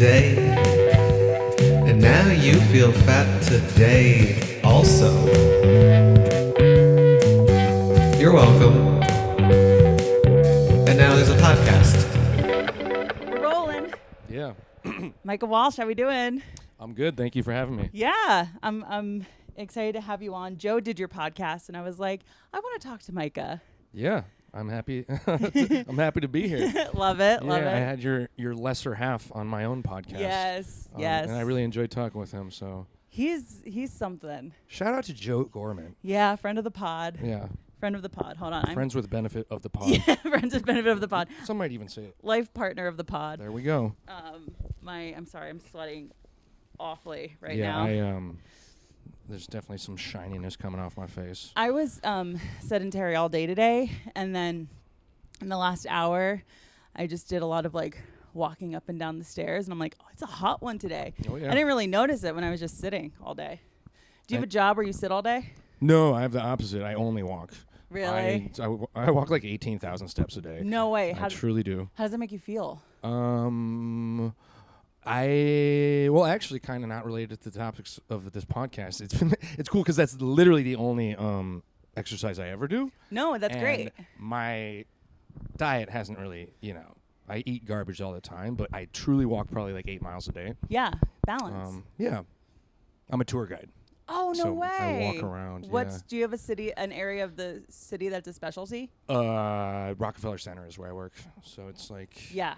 today, and now you feel fat today also. You're welcome. And now there's a podcast. We're rolling. Yeah. Micah Walsh, how we doing? I'm good. Thank you for having me. Yeah, I'm excited to have you on. Joe did your podcast, and I was like, I want to talk to Micah. Yeah, I'm happy. I'm happy to be here. Love it. Yeah, Love it. I had your lesser half on my own podcast. Yes. Yes. And I really enjoyed talking with him. So He's something. shout out to Joe Gorman. Yeah, friend of the pod. Yeah. Friend of the pod. Hold on. Friends with benefit of the pod. Yeah, friends with benefit of the pod. Some might even say it. Life partner of the pod. There we go. I'm sorry, I'm sweating awfully right Yeah, now. there's definitely some shininess coming off my face. I was sedentary all day today, and then in the last hour, I just did a lot of like walking up and down the stairs, and I'm like, oh, it's a hot one today. Oh yeah. I didn't really notice it when I was just sitting all day. Do you have a job where you sit all day? No, I have the opposite. I only walk. Really? I walk like 18,000 steps a day. No way. I truly do. How does that make you feel? Actually kind of not related to the topics of this podcast. It's cool because that's literally the only exercise I ever do. No, that's great. My diet hasn't really, I eat garbage all the time, but I truly walk probably like 8 miles a day. Yeah, balance. Yeah, I'm a tour guide. Oh, no so way. I walk around. Do you have an area of the city that's a specialty? Rockefeller Center is where I work. So it's like, Yeah.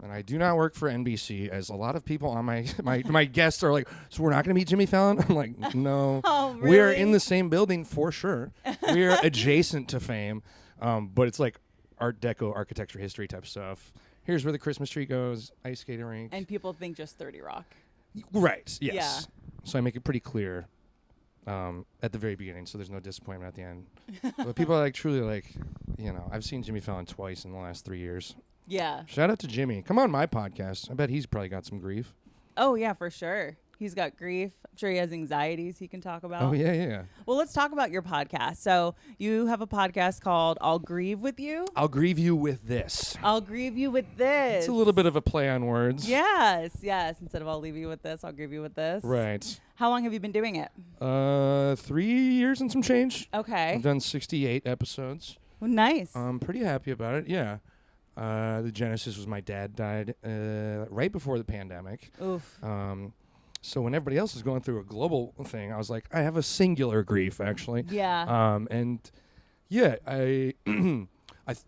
And I do not work for NBC, as a lot of people on my guests are like, so we're not going to meet Jimmy Fallon? I'm like, no. Oh, really? We are in the same building for sure. We are adjacent to fame, but it's like Art Deco, architecture, history type stuff. Here's where the Christmas tree goes, ice skating rink. And people think just 30 Rock. Right, yes. Yeah. So I make it pretty clear at the very beginning, so there's no disappointment at the end. But people are like truly like, I've seen Jimmy Fallon twice in the last 3 years. Yeah. Shout out to Jimmy. Come on my podcast. I bet he's probably got some grief. Oh, yeah, for sure. He's got grief. I'm sure he has anxieties he can talk about. Oh, yeah. Well, let's talk about your podcast. So you have a podcast called I'll Grieve With You. I'll grieve you with this. I'll grieve you with this. It's a little bit of a play on words. Yes. Instead of I'll leave you with this, I'll grieve you with this. Right. How long have you been doing it? 3 years and some change. Okay. I've done 68 episodes. Well, nice. I'm pretty happy about it. Yeah. The genesis was my dad died right before the pandemic. Oof. So when everybody else was going through a global thing, I was like, I have a singular grief, actually. Yeah. And yeah,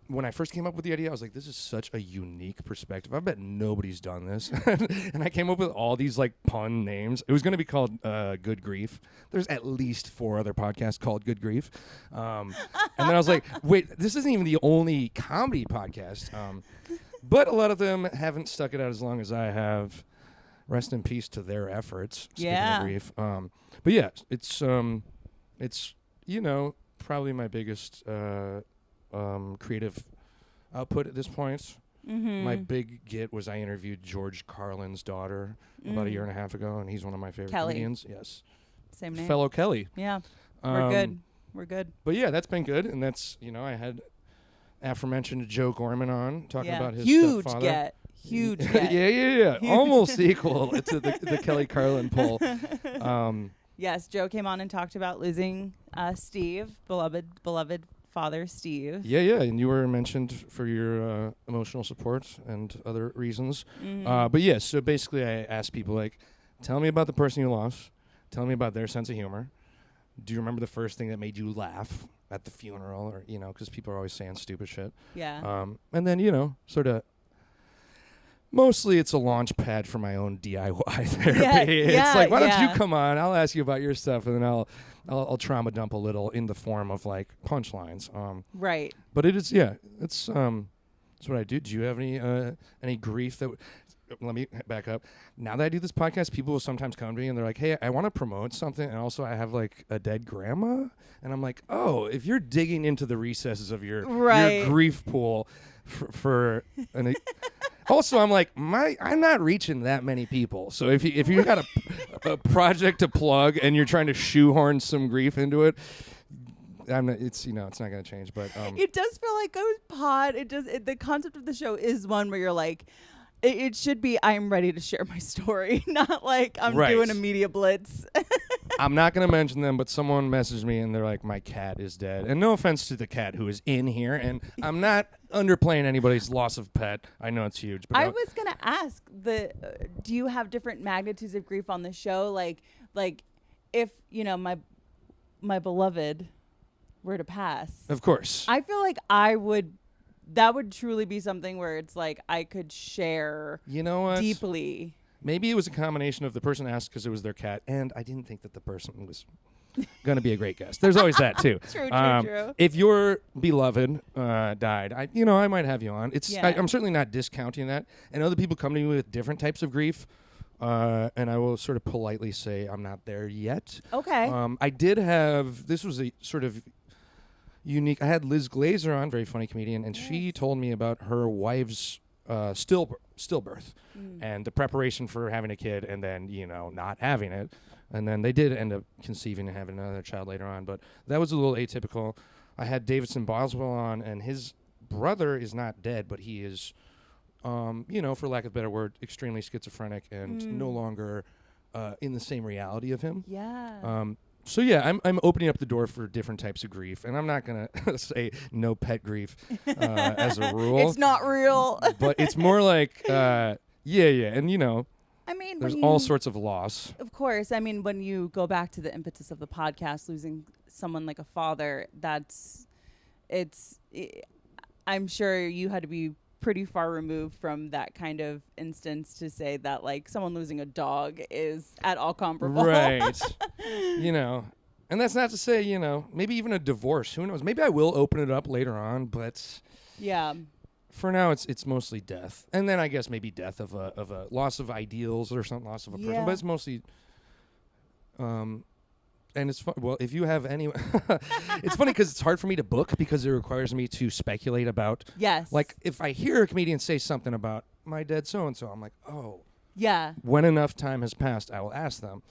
when I first came up with the idea, I was like, this is such a unique perspective. I bet nobody's done this. And I came up with all these like pun names. It was going to be called Good Grief. There's at least 4 other podcasts called Good Grief. And then I was like, wait, this isn't even the only comedy podcast. But a lot of them haven't stuck it out as long as I have. Rest in peace to their efforts. Speaking of grief. But yeah, it's probably my biggest creative output at this point. Mm-hmm. My big get was I interviewed George Carlin's daughter about a year and a half ago, and he's one of my favorite comedians. Yes. Same name. Fellow Kelly. Yeah. We're good. We're good. But yeah, that's been good, and that's, I had aforementioned Joe Gorman on talking about his huge stepfather. Huge get. Yeah. Almost equal to the Kelly Carlin poll. Yes, Joe came on and talked about losing Steve, beloved father Steve. Yeah, and you were mentioned for your emotional support and other reasons. Mm-hmm. But yeah, so basically I asked people, like, tell me about the person you lost. Tell me about their sense of humor. Do you remember the first thing that made you laugh at the funeral? Or, because people are always saying stupid shit. Yeah. And then, sort of, mostly it's a launch pad for my own DIY therapy. It's like, why don't you come on? I'll ask you about your stuff, and then I'll trauma dump a little in the form of like punchlines. Right. But it is, it's what I do. Do you have any grief that? Let me back up. Now that I do this podcast, people will sometimes come to me and they're like, "Hey, I want to promote something, and also I have like a dead grandma." And I'm like, "Oh, if you're digging into the recesses of your grief pool for an." Also, I'm like, I'm not reaching that many people. So if you got a project to plug and you're trying to shoehorn some grief into it, it's not going to change. But it does feel like a pod. The concept of the show is one where you're like, it should be I'm ready to share my story, not like I'm Right. doing a media blitz. I'm not going to mention them, but someone messaged me and they're like, my cat is dead. And no offense to the cat who is in here, and I'm not underplaying anybody's loss of pet. I know it's huge. But I was going to ask, do you have different magnitudes of grief on the show? Like if, my beloved were to pass. Of course. I feel like that would truly be something where it's like I could share You know what? deeply. Maybe it was a combination of the person asked because it was their cat, and I didn't think that the person was going to be a great guest. There's always that too. True. If your beloved died, I might have you on. I'm certainly not discounting that. And other people come to me with different types of grief, and I will sort of politely say I'm not there yet. Okay. I did have, this was a sort of unique, I had Liz Glazer on, very funny comedian, and she told me about her wife's stillbirth and the preparation for having a kid and then, not having it. And then they did end up conceiving and having another child later on. But that was a little atypical. I had Davidson Boswell on, and his brother is not dead, but he is, for lack of a better word, extremely schizophrenic and no longer in the same reality of him. Yeah. So yeah, I'm opening up the door for different types of grief, and I'm not gonna say no pet grief as a rule. It's not real. But it's more like, and I mean, there's all sorts of loss. Of course. I mean, when you go back to the impetus of the podcast, losing someone like a father, I'm sure you had to be pretty far removed from that kind of instance to say that like someone losing a dog is at all comparable. Right. And that's not to say, maybe even a divorce. Who knows? Maybe I will open it up later on, but yeah. For now, it's mostly death, and then I guess maybe death of a loss of ideals or something, loss of a person. But it's mostly, and it's fun. Well, if you have any, it's funny because it's hard for me to book because it requires me to speculate about. Yes. Like if I hear a comedian say something about my dead so and so, I'm like, oh. Yeah. When enough time has passed, I will ask them.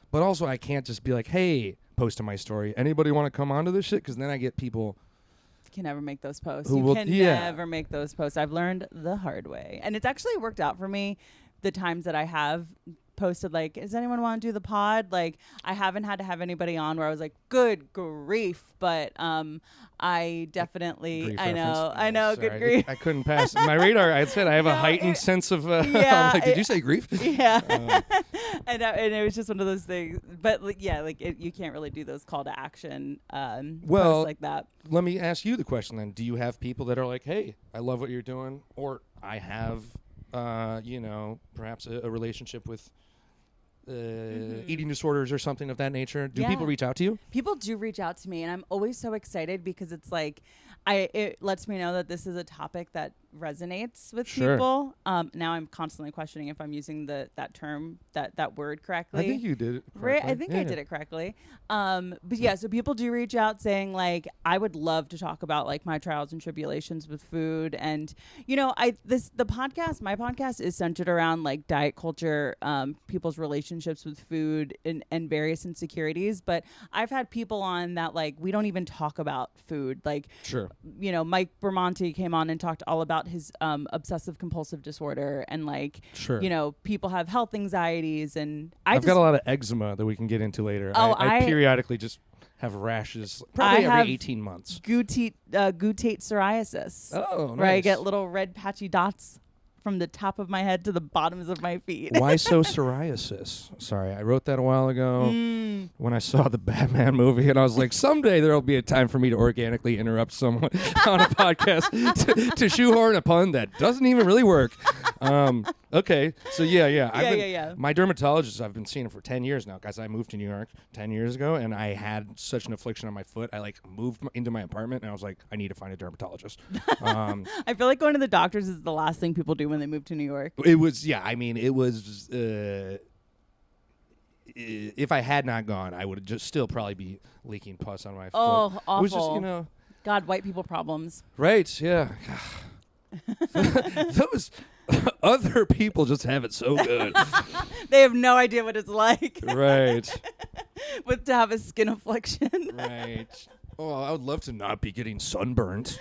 But also, I can't just be like, hey, post to my story. Anybody want to come onto this shit? Because then I get people. Can never make those posts. You can never make those posts. I've learned the hard way. And it's actually worked out for me the times that I have posted like, does anyone want to do the pod? Like I haven't had to have anybody on where I was like, good grief. But I definitely, Grief I know, reference. good Sorry, grief. I couldn't pass my radar. I said I have a heightened sense of. I'm like, did you say grief? Yeah. And it was just one of those things. But you can't really do those call to action posts like that. Let me ask you the question then. Do you have people that are like, hey, I love what you're doing, or I have, perhaps a relationship with eating disorders or something of that nature? Do people reach out to you? People do reach out to me, and I'm always so excited because it's like it lets me know that this is a topic that resonates with people. Now I'm constantly questioning if I'm using that term, that word correctly. I think you did it correctly. Right, I think I did it correctly. But yeah, so people do reach out saying like, I would love to talk about like my trials and tribulations with food. And my podcast is centered around like diet culture, people's relationships with food and various insecurities. But I've had people on that like, we don't even talk about food. Like, sure. Mike Bermonti came on and talked all about his obsessive compulsive disorder and like, people have health anxieties and I've got a lot of eczema that we can get into later. Oh, I periodically just have rashes probably every 18 months. Guttate psoriasis. Oh, nice. Where I get little red patchy dots from the top of my head to the bottoms of my feet. Why so psoriasis? Sorry, I wrote that a while ago when I saw the Batman movie, and I was like, someday there'll be a time for me to organically interrupt someone on a podcast to shoehorn a pun that doesn't even really work. Okay, so yeah. My dermatologist, I've been seeing him for 10 years now, guys. I moved to New York 10 years ago, and I had such an affliction on my foot. I moved into my apartment, and I was like, I need to find a dermatologist. I feel like going to the doctors is the last thing people do when they move to New York. It was, if I had not gone, I would just still probably be leaking pus on my foot. Oh, awful. It was just, God, white people problems. Right, yeah. Those other people just have it so good. They have no idea what it's like. Right. But to have a skin affliction. Right. Oh, I would love to not be getting sunburnt.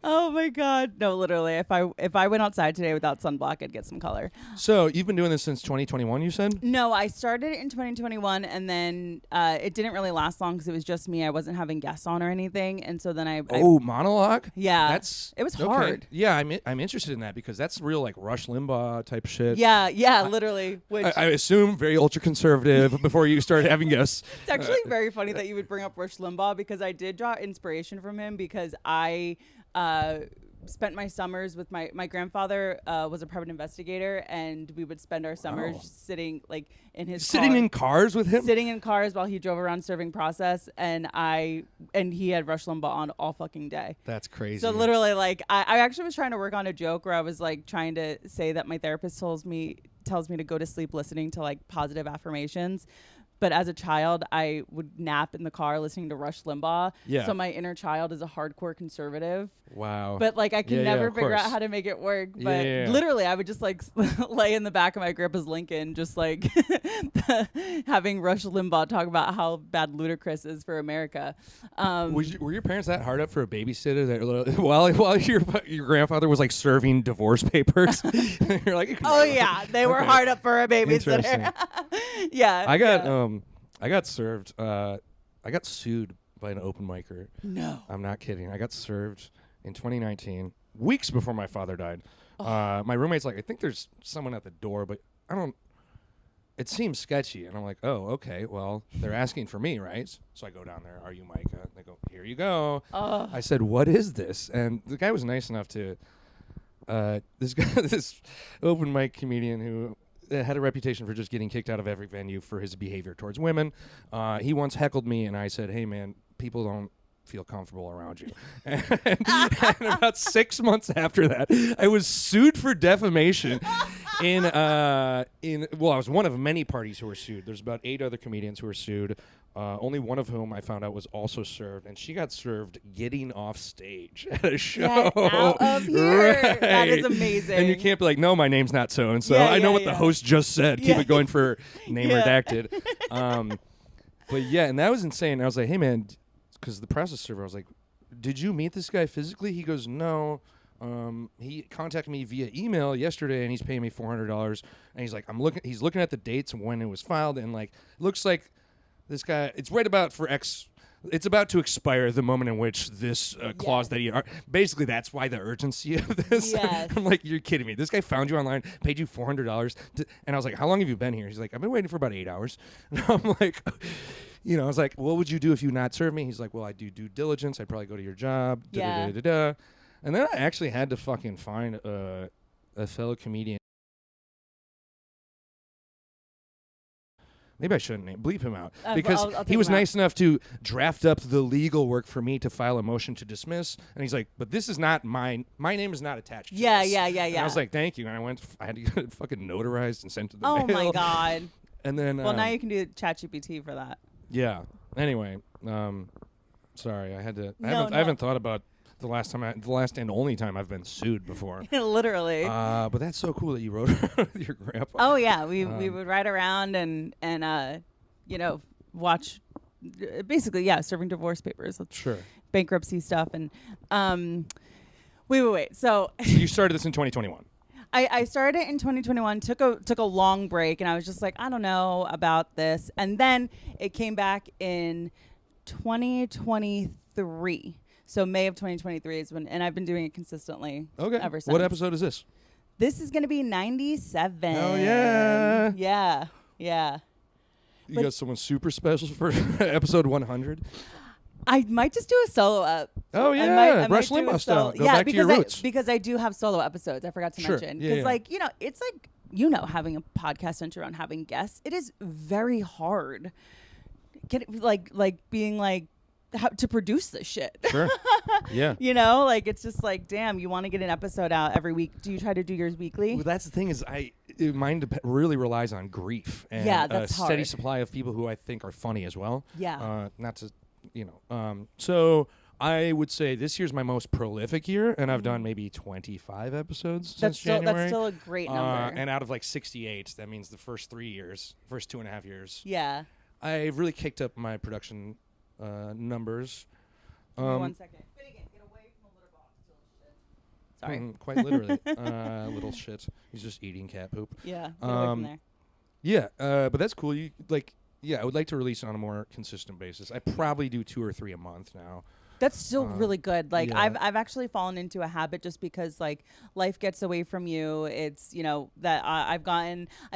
Oh my God. No, literally. If I went outside today without sunblock, I'd get some color. So you've been doing this since 2021, you said? No, I started in 2021 and then it didn't really last long because it was just me. I wasn't having guests on or anything. And so then I monologue? Yeah. It was hard. Yeah, I'm interested in that because that's real like Rush Limbaugh type shit. Yeah, literally. Which I assume very ultra conservative before you started having guests. It's actually very funny that you would bring up Rush Limbaugh because I did draw inspiration from him because I spent my summers with my grandfather was a private investigator, and we would spend our summers sitting like in his car, in cars with him, sitting in cars while he drove around serving process, and he had Rush Limbaugh on all fucking day. That's crazy. So literally, like I actually was trying to work on a joke where I was like trying to say that my therapist tells me to go to sleep listening to like positive affirmations. But as a child, I would nap in the car listening to Rush Limbaugh. Yeah. So my inner child is a hardcore conservative. Wow. But like I can never figure course. out how to make it work. But Yeah. literally, I would just like lay in the back of my grandpa's Lincoln, just like having Rush Limbaugh talk about how bad Ludacris is for America. Were your parents that hard up for a babysitter that while your grandfather was like serving divorce papers? You're like, Oh yeah, they were hard up for a babysitter. Yeah. I got served. I got sued by an open micer. No. I'm not kidding. I got served in 2019, weeks before my father died. My roommate's like, I think there's someone at the door, but I don't. It seems sketchy, and I'm like, oh, okay. Well, they're asking for me, right? So I go down there. Are you Micah? They go, here you go. I said, what is this? And the guy was nice enough to. This open mic comedian who had a reputation for just getting kicked out of every venue for his behavior towards women. He once heckled me, and I said, hey, man, people don't feel comfortable around you. And about 6 months after that, I was sued for defamation I was one of many parties who were sued. There's about 8 other comedians who were sued. Only one of whom I found out was also served, and she got served getting off stage at a show. Get out of here. Right. That is amazing. And you can't be like, no, my name's not so and so. Yeah, I know yeah, what yeah. the host just said. Keep it going for name redacted. But yeah, and that was insane. I was like, hey man, because the process server, I was like, did you meet this guy physically? He goes, no. He contacted me via email yesterday, and he's paying me $400. And he's like, he's looking at the dates when it was filed, and like, looks like this guy. It's right about It's about to expire the moment in which this clause that he basically that's why the urgency of this. Yes. I'm like, you're kidding me. This guy found you online, paid you $400, and I was like, how long have you been here? He's like, I've been waiting for about 8 hours. And I'm like, I was like, what would you do if you not served me? He's like, well, I do due diligence. I'd probably go to your job. Yeah. Da-da-da-da-da. And then I actually had to fucking find a fellow comedian. Maybe I shouldn't bleep him out because I'll he was take him out. nice enough to draft up the legal work for me to file a motion to dismiss. And he's like, but this is not mine. My name is not attached to this. Yeah. And I was like, thank you. And I had to get it fucking notarized and sent to the mail. Oh my God. And then, Well, now you can do ChatGPT for that. yeah. Anyway, sorry. I haven't thought about the last and only time I've been sued before. Literally. But that's so cool that you wrote your grandpa. Oh yeah, we would ride around and watch, basically serving divorce papers, Sure. bankruptcy stuff, and wait. So You started this in 2021. I started in 2021. Took a long break, and I was just like, I don't know about this, and then it came back in 2023. So May of 2023 is when, and I've been doing it consistently ever since. What episode is this? This is going to be 97. Oh, yeah. Yeah. You got someone super special for episode 100? I might just do a solo up. Oh, I yeah. might Rush do a Limbaugh style. solo- Go back to your roots. Because I do have solo episodes. I forgot to Sure. mention. Yeah, Because, yeah. it's like, having a podcast centered around having guests, it is very hard. Being like, how to produce this shit. Sure. Yeah. It's just like, damn, you want to get an episode out every week. Do you try to do yours weekly? Well, that's the thing is mine really relies on grief and that's a steady hard. supply of people who I think are funny as well. Yeah. Not to, so I would say this year's my most prolific year, and I've done maybe 25 episodes since January. That's still a great number. And out of like 68, that means the first 2.5 years. Yeah. I've really kicked up my production numbers. Give me 1 second. Finnegan, get away from the litter box. Sorry. Quite literally. Little shit. He's just eating cat poop. Yeah. Get away from there. Yeah, but that's cool. You I would like to release on a more consistent basis. I probably do 2 or 3 a month now. That's still really good. Like yeah. I've actually fallen into a habit just because like life gets away from you. It's that I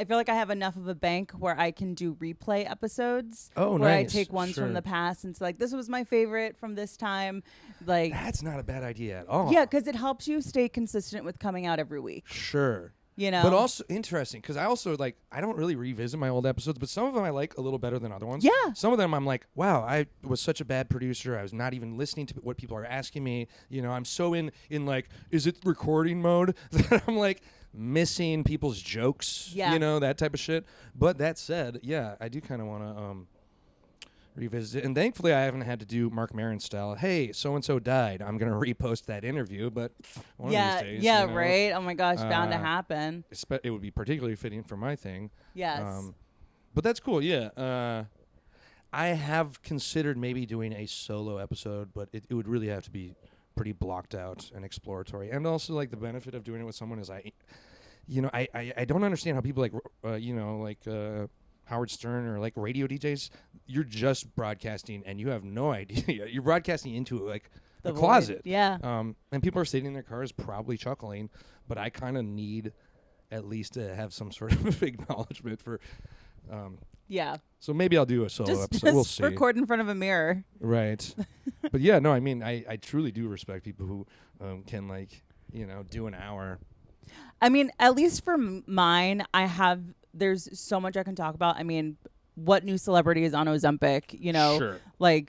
feel like I have enough of a bank where I can do replay episodes. Oh, where nice. I take ones from the past and it's like, this was my favorite from this time. Like that's not a bad idea at all. Yeah, because it helps you stay consistent with coming out every week. Sure. But also interesting because I also I don't really revisit my old episodes, but some of them I like a little better than other ones. Yeah. Some of them I'm like, wow, I was such a bad producer. I was not even listening to what people are asking me. I'm so in like, is it recording mode that I'm like missing people's jokes. Yeah. That type of shit. But that said, yeah, I do kind of want to revisit it. And thankfully I haven't had to do Mark Maron style, hey, so-and-so died, I'm going to repost that interview, but one of these days. Yeah, right? Oh my gosh, bound to happen. It would be particularly fitting for my thing. Yes. But that's cool, yeah. I have considered maybe doing a solo episode, but it would really have to be pretty blocked out and exploratory. And also, the benefit of doing it with someone is I don't understand how people Howard Stern or radio DJs, you're just broadcasting and you have no idea. You're broadcasting into a closet. Yeah. And people are sitting in their cars probably chuckling, but I kind of need at least to have some sort of acknowledgement for. Yeah. So maybe I'll do a solo episode. Just we'll see. record in front of a mirror. Right. But yeah, no, I mean, I truly do respect people who can do an hour. I mean, at least for mine, there's so much I can talk about. I mean, what new celebrity is on Ozempic? Sure.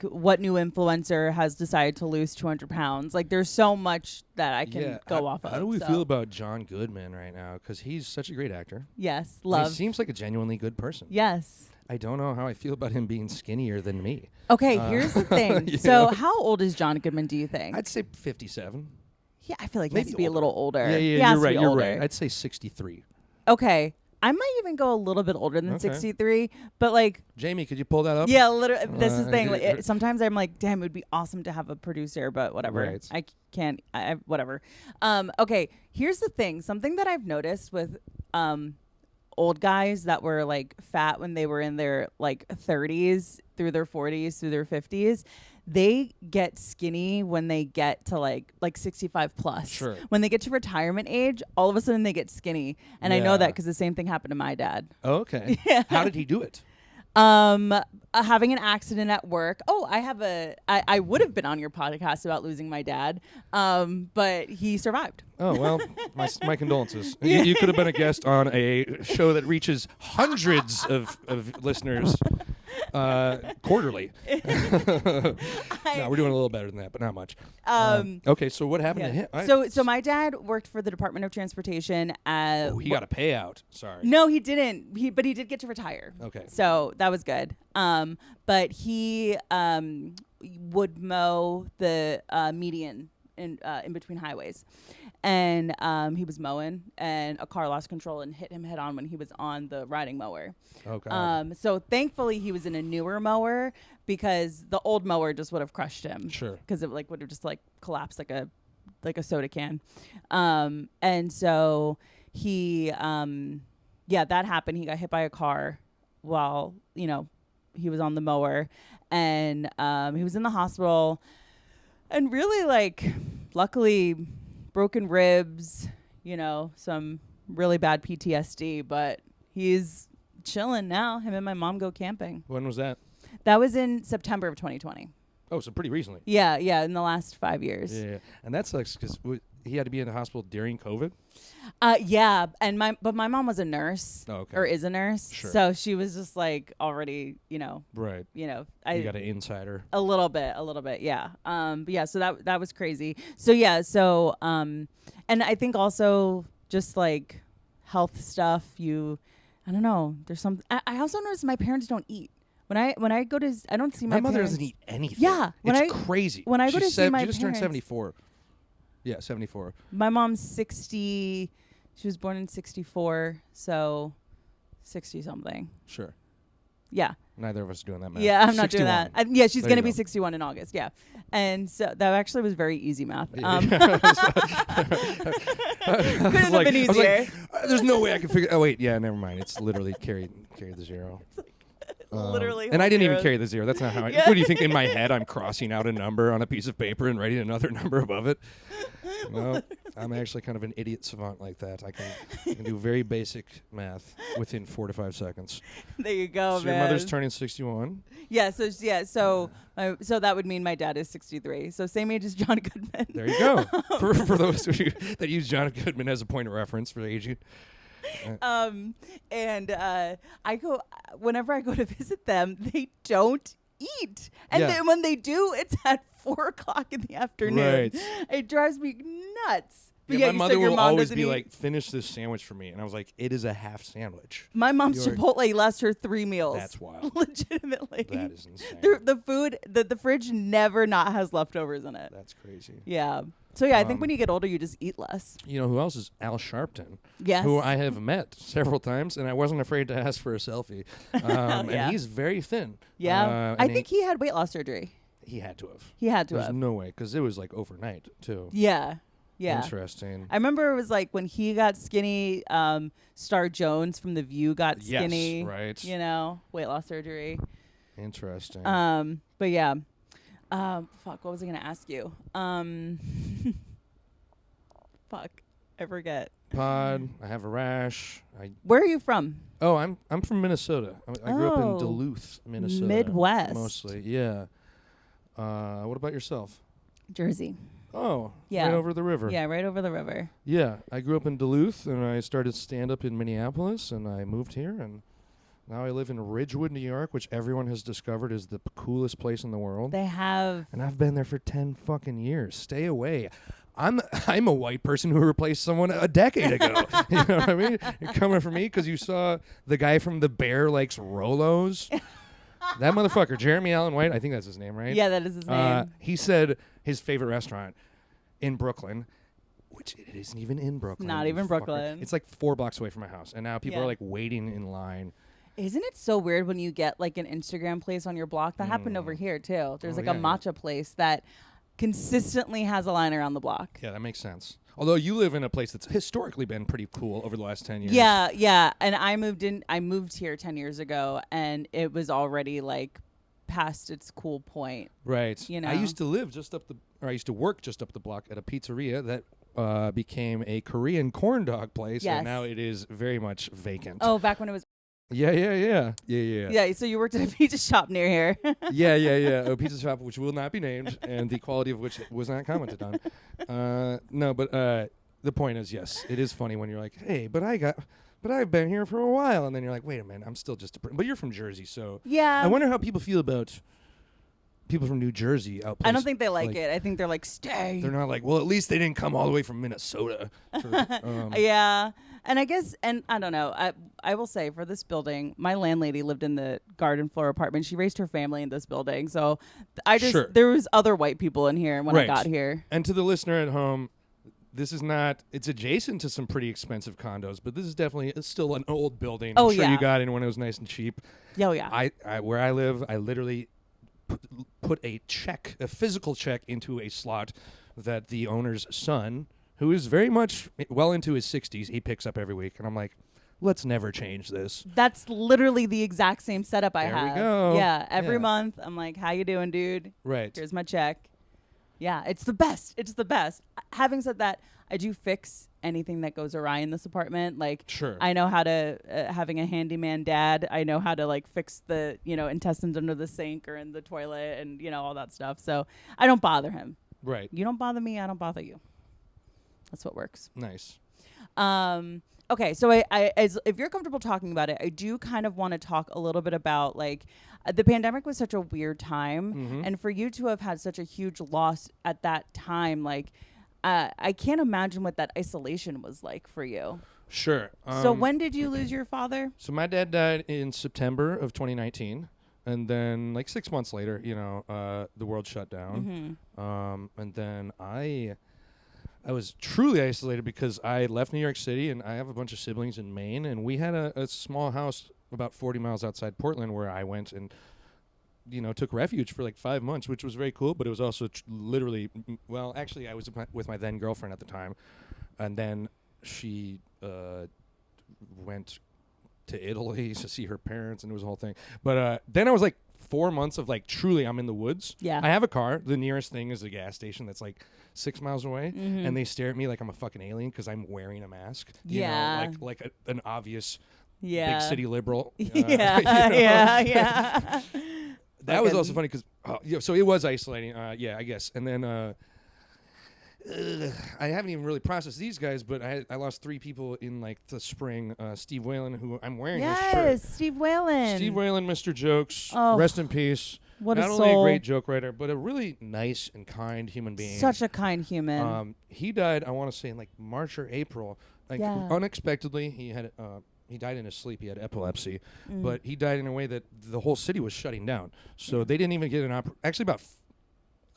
What new influencer has decided to lose 200 pounds? There's so much that I can go off of. How do we feel about John Goodman right now? Because he's such a great actor. Yes, love. He seems like a genuinely good person. Yes. I don't know how I feel about him being skinnier than me. Okay, here's the thing. So how old is John Goodman, do you think? I'd say 57. Yeah, I feel like he Maybe has to be older. a little older. Yeah, He has you're to right. be You're older. right. I'd say 63. Okay. I might even go a little bit older than Okay. 63, but Jamie, could you pull that up? yeah, literally. This is the thing. Sometimes I'm like, damn, it would be awesome to have a producer, but whatever. Right. I can't. Whatever. Okay. Here's the thing. Something that I've noticed with old guys that were fat when they were in their 30s through their 40s through their 50s. They get skinny when they get to like 65 plus. Sure. When they get to retirement age, all of a sudden they get skinny. And I know that because the same thing happened to my dad. Oh, okay. Yeah. How did he do it? Having an accident at work. Oh, I would have been on your podcast about losing my dad. But he survived. Oh, well, my condolences. You could have been a guest on a show that reaches hundreds of listeners quarterly. No, we're doing a little better than that, but not much. Okay, so what happened to him? So my dad worked for the Department of Transportation. He got a payout. Sorry. No, he didn't. But he did get to retire. Okay. So that was good. But he would mow the median in between highways. And he was mowing, and a car lost control and hit him head on when he was on the riding mower. Oh, God. So thankfully he was in a newer mower because the old mower just would have crushed him. Sure. Because it would have just collapsed like a soda can. And so he that happened. He got hit by a car while he was on the mower, and he was in the hospital, and really luckily broken ribs, some really bad PTSD, but he's chilling now. Him and my mom go camping. When was that? That was in September of 2020. Oh, so pretty recently. Yeah, in the last 5 years. Yeah. And that sucks because he had to be in the hospital during COVID? Yeah, and my mom was a nurse. Oh, okay. Or is a nurse. Sure. So she was just already, Right. I You got an insider. A little bit, yeah. But yeah, so that was crazy. So yeah, and I think also just health stuff, I don't know, there's some I also noticed my parents don't eat. When I go to I don't see my mother parents. doesn't eat anything. Yeah, it's crazy. When I go to see my she just turned parents- 74. Yeah, 74. My mom's 60. She was born in 64, so 60 something. Sure. Yeah. Neither of us are doing that math. Yeah, I'm not doing that. 61. Yeah, she's There going to you be go. 61 in August. Yeah. And so that actually was very easy math. Yeah. Couldn't have been I was easier. There's no way I can figure. Oh wait, yeah, never mind. It's literally carry the zero. Literally. And I whole didn't even zeros. carry the zero. That's not how I. Yeah. What do you think? In my head, I'm crossing out a number on a piece of paper and writing another number above it. No, I'm actually kind of an idiot savant like that. I can do very basic math within 4 to 5 seconds. There you go, So man. your mother's turning 61. Yeah, so that would mean my dad is 63. So same age as John Goodman. There you go. for those of you that use John Goodman as a point of reference for aging. I go whenever I go to visit them, they don't eat, and Yeah. then when they do, it's at 4:00 in the afternoon. Right. It drives me nuts. But Yeah, yeah, my you mother said your will mom always doesn't be eat? like, "Finish this sandwich for me," and I was like, "It is a half sandwich." My mom's You're- Chipotle lasts her 3 meals. That's wild. Legitimately. That is insane. The food, the fridge never not has leftovers in it. That's crazy. Yeah. So yeah, I think Um, when you get older, you just eat less. You know who else is Al Sharpton? Yes. Who I have met several times, and I wasn't afraid to ask for a selfie. Yeah. And he's very thin. Yeah. I and think he had weight loss surgery. he had to have. He had to There's have. no way, because it was like overnight too. Yeah. Yeah. Interesting. I remember it was like when he got skinny, Star Jones from The View got skinny. Yes, right. You know, weight loss surgery. Interesting. But yeah. Fuck, what was I going to ask you? Fuck, I forget. Pod. I have a rash. Where are you from? I'm from Minnesota. I grew up in Oh. Duluth, Minnesota. Midwest. Mostly, yeah. What about yourself? Jersey. Oh, Yeah. right over the river. Yeah, right over the river. Yeah, I grew up in Duluth, and I started stand-up in Minneapolis, and I moved here, and now I live in Ridgewood, New York, which everyone has discovered is the coolest place in the world. They have. And I've been there for 10 fucking years. Stay away. I'm a white person who replaced someone a decade ago. You know what I mean? You're coming for me because you saw the guy from The Bear Likes Rolos. That motherfucker, Jeremy Allen White, I think that's his name, right? Yeah, that is his name. He said his favorite restaurant in Brooklyn, which it isn't even in Brooklyn. Not you even fucker. Brooklyn. It's like 4 blocks away from my house. And now people Yeah. are like waiting in line. Isn't it so weird when you get like an Instagram place on your block? That happened over here too. There's Oh, like yeah, a yeah. matcha place that consistently has a line around the block. Yeah, that makes sense. Although you live in a place that's historically been pretty cool over the last 10 years. Yeah, yeah. And I moved here 10 years ago, and it was already like past its cool point. Right. You know? I used to live I used to work just up the block at a pizzeria that became a Korean corn dog place, Yes. and now it is very much vacant. Oh, back when it was. Yeah. Yeah, so you worked at a pizza shop near here. Yeah. A pizza shop which will not be named, and the quality of which was not commented on. No, but the point is, yes, it is funny when you're like, hey, but I've been here for a while, and then you're like, wait a minute, I'm still just but you're from Jersey, so Yeah. I wonder how people feel about people from New Jersey out. I don't think they like it. I think they're like, stay. They're not like, well, at least they didn't come all the way from Minnesota. Yeah. And I guess, and I don't know, I will say for this building, my landlady lived in the garden floor apartment. She raised her family in this building. So Sure. there was other white people in here when I Right. got here. And to the listener at home, this is not, it's adjacent to some pretty expensive condos, but this is definitely, it's still an old building. Oh, I'm sure yeah. you got in when it was nice and cheap. Oh, yeah. I where I live, I literally put a physical check into a slot that the owner's son, who is very much well into his 60s, he picks up every week. And I'm like, let's never change this. That's literally the exact same setup I There we have. go. Yeah. Every Yeah. month, I'm like, how you doing, dude? Right. Here's my check. Yeah, it's the best. It's the best. Having said that, I do fix anything that goes awry in this apartment. Like, Sure. I know how to, having a handyman dad, I know how to like fix the, intestines under the sink or in the toilet and, all that stuff. So I don't bother him. Right. You don't bother me, I don't bother you. That's what works. Nice. Okay, so if you're comfortable talking about it, I do kind of want to talk a little bit about like the pandemic was such a weird time, Mm-hmm. and for you to have had such a huge loss at that time, like I can't imagine what that isolation was like for you. Sure. So when did you lose your father? So my dad died in September of 2019, and then like 6 months later, the world shut down. And then I was truly isolated because I left New York City, and I have a bunch of siblings in Maine, and we had a small house about 40 miles outside Portland, where I went and took refuge for like 5 months, which was very cool. But it was also literally, well, actually, I was with my then girlfriend at the time, and then she went to Italy to see her parents, and it was a whole thing. But then I was like 4 months of like truly I'm in the woods. Yeah. I have a car. The nearest thing is a gas station that's like 6 miles away, and they stare at me like I'm a fucking alien because I'm wearing a mask. You know, like an obvious big city liberal. Yeah. That was also funny because so it was isolating. I guess. And then I haven't even really processed these guys, but I lost 3 people in like the spring. Steve Whalen, who I'm wearing his shirt. Yes, Steve Whalen. Steve Whalen, Mr. Jokes. Oh, rest in peace. What Not a only soul. a great joke writer, but a really nice and kind human being. Such a kind human. He died, I want to say, in like March or April. Like unexpectedly, he died in his sleep. He had epilepsy, but he died in a way that the whole city was shutting down. So they didn't even get an actually about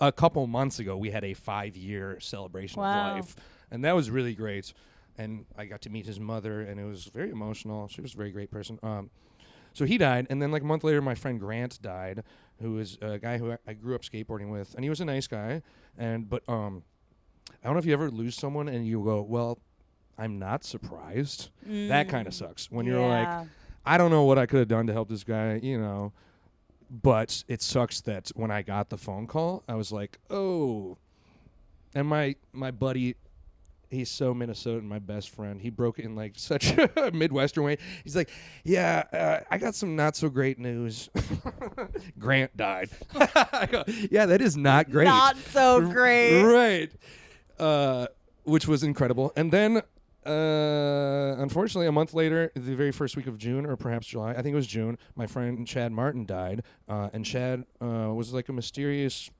a couple months ago, we had a 5-year celebration of life, and that was really great. And I got to meet his mother, and it was very emotional. She was a very great person. So he died, and then like a month later, my friend Grant died, who is a guy who I grew up skateboarding with, and he was a nice guy. But I don't know if you ever lose someone and you go, well, I'm not surprised. That kind of sucks when you're like, I don't know what I could have done to help this guy, But it sucks that when I got the phone call, I was like, oh. And my buddy, he's so Minnesotan, my best friend. He broke it in like such a Midwestern way. He's like, yeah, I got some not so great news. Grant died. I go, yeah, that is not great. Not so great. Right. Which was incredible. And then, unfortunately, a month later, the very first week of June, or perhaps July, I think it was June, my friend Chad Martin died. And Chad was like a mysterious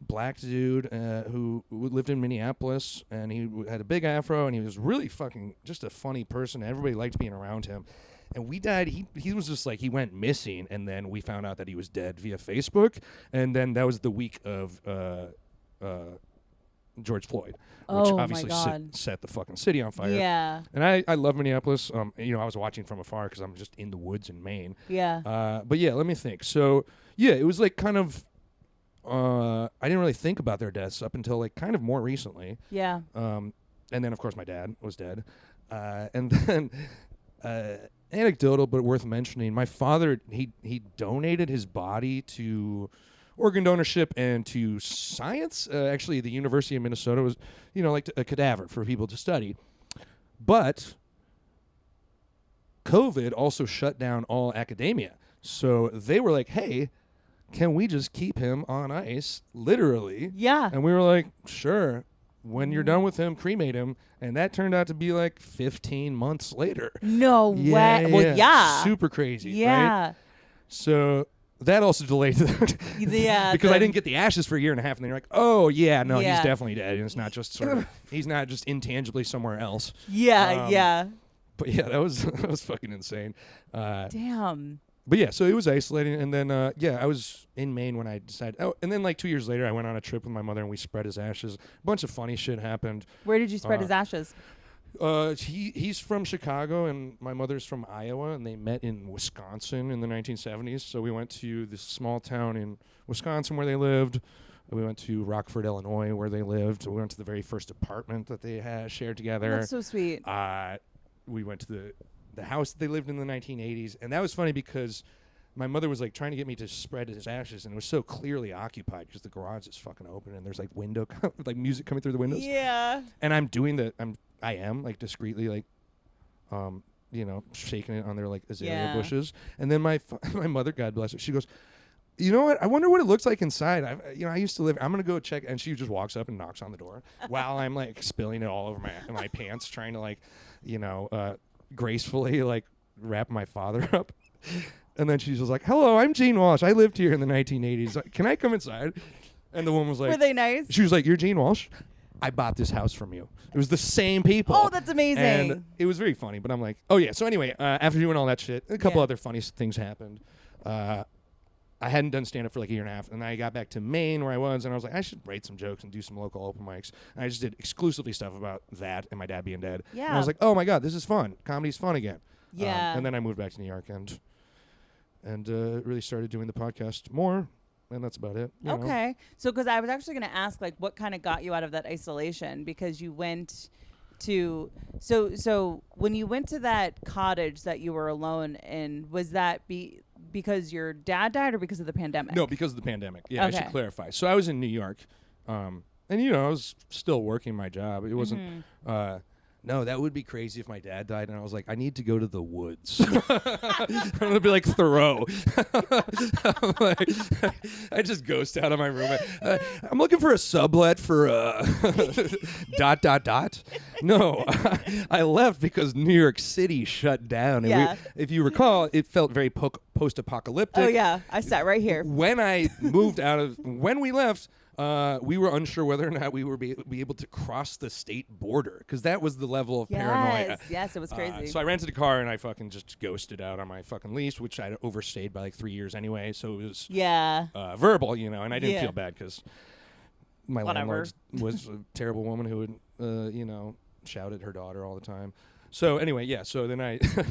black dude who lived in Minneapolis, and he had a big afro, and he was really fucking just a funny person. Everybody liked being around him. And we died. He was just like, he went missing, and then we found out that he was dead via Facebook. And then that was the week of George Floyd, which obviously set the fucking city on fire. Yeah. And I love Minneapolis. I was watching from afar because I'm just in the woods in Maine. Yeah. But yeah, let me think. So yeah, it was like kind of. I didn't really think about their deaths up until like kind of more recently. Yeah. And then of course my dad was dead. And then anecdotal but worth mentioning, my father he donated his body to organ donorship and to science. Actually, the University of Minnesota was, like a cadaver for people to study. But COVID also shut down all academia. So they were like, hey, can we just keep him on ice, literally? Yeah. And we were like, sure. When you're done with him, cremate him. And that turned out to be like 15 months later. No way. Well, yeah. Super crazy. Yeah. Right? So that also delayed yeah, because I didn't get the ashes for a year and a half, and then you're like, oh yeah, no, he's definitely dead. And it's not just he's not just intangibly somewhere else. Yeah. But yeah, that was fucking insane. Damn. But yeah, so it was isolating, and then I was in Maine when I decided. Oh, and then like 2 years later, I went on a trip with my mother, and we spread his ashes. A bunch of funny shit happened. Where did you spread his ashes? He's from Chicago, and my mother's from Iowa, and they met in Wisconsin in the 1970s. So we went to this small town in Wisconsin where they lived. We went to Rockford, Illinois, where they lived. We went to the very first apartment that they had shared together. That's so sweet. We went to the house that they lived in the 1980s, and that was funny because my mother was like trying to get me to spread his ashes, and it was so clearly occupied because the garage is fucking open, and there's like like music coming through the windows. Yeah. And I'm doing I am like discreetly like, shaking it on their like azalea bushes, and then my mother, God bless her, she goes, you know what? I wonder what it looks like inside. I used to live. I'm gonna go check, and she just walks up and knocks on the door while I'm like spilling it all over my pants, trying to like, gracefully like wrap my father up. And then she's just like, hello, I'm Gene Walsh. I lived here in the 1980s. Can I come inside? And the woman was like, were they nice? She was like, you're Gene Walsh? I bought this house from you. It was the same people. Oh, that's amazing. And it was very funny, but I'm like, oh yeah. So anyway, after doing all that shit, a couple other funny things happened. I hadn't done stand-up for like a year and a half, and I got back to Maine where I was, and I was like, I should write some jokes and do some local open mics. And I just did exclusively stuff about that and my dad being dead. Yeah. And I was like, oh my God, this is fun. Comedy's fun again. Yeah. And then I moved back to New York, and and really started doing the podcast more, and that's about it. you know. Okay. So, because I was actually going to ask, like, what kind of got you out of that isolation? Because you went to so when you went to that cottage that you were alone in, was that because your dad died or because of the pandemic? No, because of the pandemic. Yeah, I Okay. should clarify. So I was in New York, and I was still working my job. It wasn't. No, that would be crazy if my dad died, and I was like, I need to go to the woods. I'm gonna be like Thoreau. I'm like, I just ghost out of my room. I'm looking for a sublet for ... No, I left because New York City shut down. And Yeah. if you recall, it felt very post-apocalyptic. Oh yeah, I sat right here. When we left, we were unsure whether or not we would be able to cross the state border, because that was the level of paranoia. Yes, it was crazy. So I rented a car and I fucking just ghosted out on my fucking lease, which I overstayed by like 3 years anyway. So it was verbal, and I didn't Yeah. feel bad because my landlord was a terrible woman who would, shout at her daughter all the time. So anyway, yeah. So then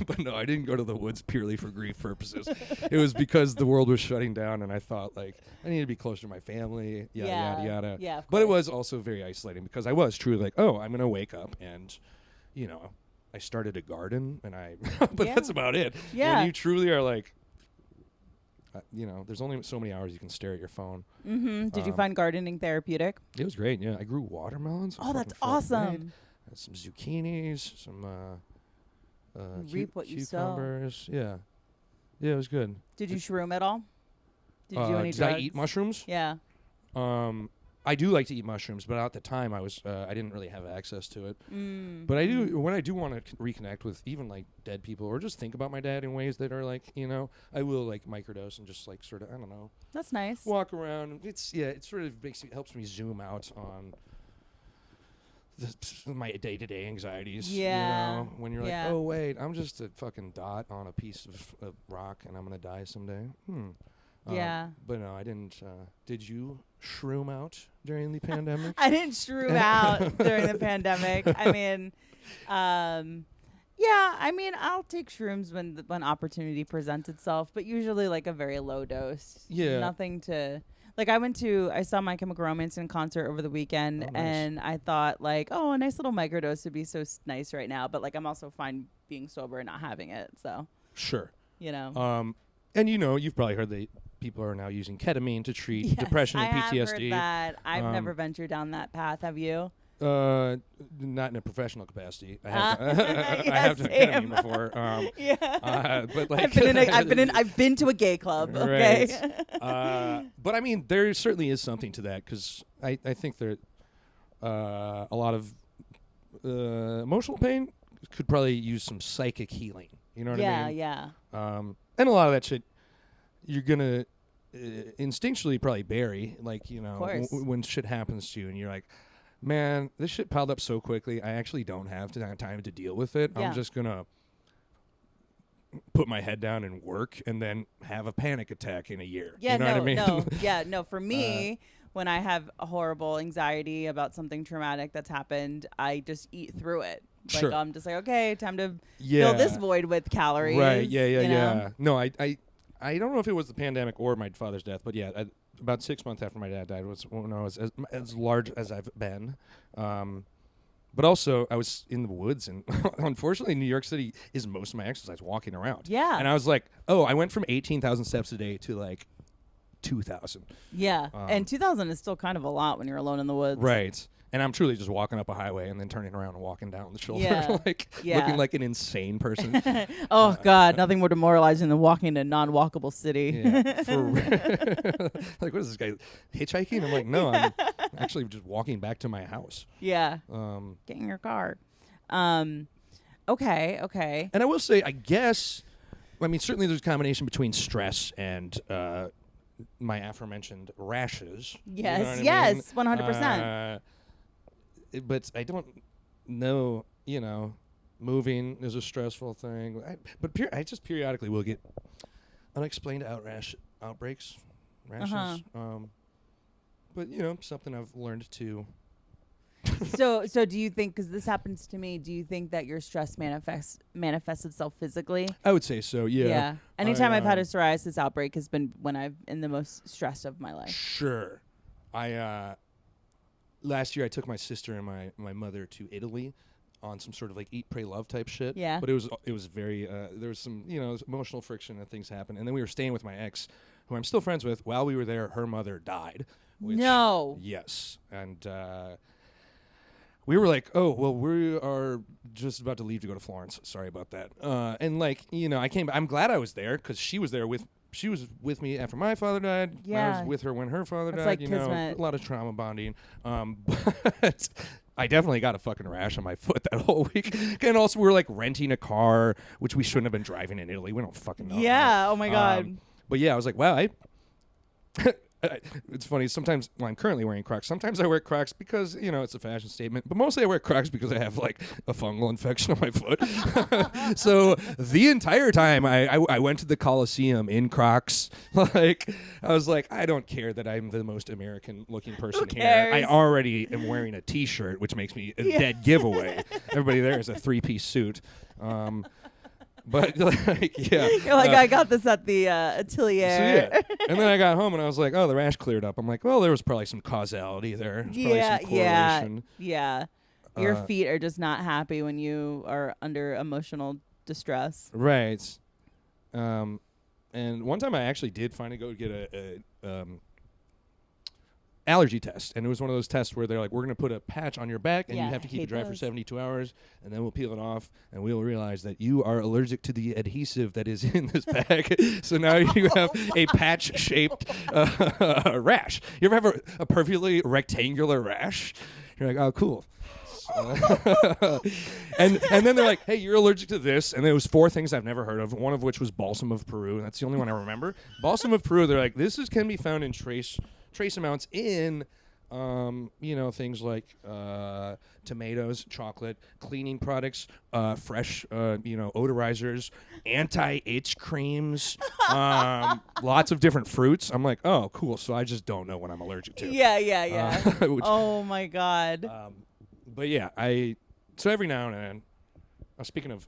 but no, I didn't go to the woods purely for grief purposes. It was because the world was shutting down, and I thought like I need to be closer to my family. Yada yada yada. Yeah, but it was also very isolating because I was truly like, oh, I'm gonna wake up and, I started a garden and but that's about it. Yeah. When you truly are like, there's only so many hours you can stare at your phone. Mm-hmm. Did you find gardening therapeutic? It was great. Yeah, I grew watermelons. Oh, that's fucking felt great. awesome. Some zucchinis, some Reap what you sow. cucumbers. Yeah, it was good. Did you shroom at all? Did you do any did drugs? I eat mushrooms? Yeah. I do like to eat mushrooms, but at the time I didn't really have access to it. But I do when I do want to reconnect with even like dead people or just think about my dad in ways that are like I will like microdose and just like sort of I don't know That's nice. walk around. It sort of helps me zoom out on my day-to-day anxieties. Yeah. When you're like, Yeah. oh wait, I'm just a fucking dot on a piece of rock and I'm gonna die someday. Yeah. But no, I didn't. Did you shroom out during the pandemic? I didn't shroom out during the pandemic. I mean, I'll take shrooms when opportunity presents itself, but usually like a very low dose. Yeah. Nothing to. Like I saw My Chemical Romance in concert over the weekend, nice. and I thought like, oh, a nice little microdose would be so nice right now. But like, I'm also fine being sober and not having it. So. Sure. And you've probably heard that people are now using ketamine to treat yes, depression and I PTSD. have heard that. I've never ventured down that path. Have you? Not in a professional capacity. I have I have done same. ketamine before. But like I've been to a gay club. Okay. Right. But I mean, there certainly is something to that because I think that a lot of emotional pain could probably use some psychic healing. You know what I mean? Yeah. And a lot of that shit you're gonna instinctually probably bury, like when shit happens to you and you're like, man, this shit piled up so quickly. I actually don't have time to deal with it. Yeah. I'm just gonna put my head down and work, and then have a panic attack in a year. Yeah. You know what I mean? No. For me, when I have a horrible anxiety about something traumatic that's happened, I just eat through it. Like Sure. I'm just like, okay, time to fill this void with calories. Right. Yeah. you know? Yeah. No, I don't know if it was the pandemic or my father's death, but yeah, about 6 months after my dad died was when I was as large as I've been. But also, I was in the woods, and unfortunately, New York City is most of my exercise walking around. Yeah. And I was like, oh, I went from 18,000 steps a day to like 2,000. Yeah. And 2,000 is still kind of a lot when you're alone in the woods. Right. And I'm truly just walking up a highway and then turning around and walking down the shoulder, Yeah. looking like an insane person. Oh God, nothing more demoralizing than walking in a non-walkable city. Yeah, like, what is this guy hitchhiking? I'm like, no, I'm actually just walking back to my house. Yeah. Get in your car. Okay. And I will say, I guess, certainly there's a combination between stress and my aforementioned rashes. Yes, You know what I mean? 100%. But I don't know, moving is a stressful thing. I just periodically will get unexplained outbreaks, rashes. Uh-huh. But, something I've learned to So do you think, because this happens to me, do you think that your stress manifests itself physically? I would say so. Yeah. Anytime I've had a psoriasis outbreak has been when I've in the most stressed of my life. Sure. Last year I took my sister and my mother to Italy on some sort of like eat, pray, love type shit. Yeah. But it was very there was some emotional friction and things happened, and then we were staying with my ex, who I'm still friends with. While we were there, her mother died. No. Yes, and we were like, oh well, we are just about to leave to go to Florence. Sorry about that. And like I came. I'm glad I was there because she was there with. She was with me after my father died. Yeah. I was with her when her father That's died. like kismet. A lot of trauma bonding. But I definitely got a fucking rash on my foot that whole week. And also we were like renting a car, which we shouldn't have been driving in Italy. We don't fucking know. Yeah. Oh my God. But yeah, I was like, wow, it's funny. Sometimes, I'm currently wearing Crocs. Sometimes I wear Crocs because, it's a fashion statement. But mostly I wear Crocs because I have, like, a fungal infection on my foot. So the entire time I went to the Coliseum in Crocs. Like, I was like, I don't care that I'm the most American-looking person here. I already am wearing a T-shirt, which makes me a dead giveaway. Everybody there is a three-piece suit. But like, yeah. You're like, I got this at the atelier. So yeah. And then I got home and I was like, oh, the rash cleared up. I'm like, well, there was probably some causality there. Some correlation. Yeah. Your feet are just not happy when you are under emotional distress. Right. And one time I actually did finally go get a allergy test, and it was one of those tests where they're like, we're going to put a patch on your back and you have to keep it dry for 72 hours, and then we'll peel it off and we'll realize that you are allergic to the adhesive that is in this bag. So now you have a patch shaped rash. You ever have a perfectly rectangular rash? You're like, oh, cool. And then they're like, hey, you're allergic to this, and there was 4 things I've never heard of, one of which was balsam of Peru, and that's the only one I remember. Balsam of Peru, they're like, can be found in trace amounts in things like tomatoes, chocolate, cleaning products, fresh odorizers, anti-itch creams, lots of different fruits. I'm like, oh, cool. So I just don't know what I'm allergic to. Yeah. Oh my God. But yeah, so every now and then, speaking of,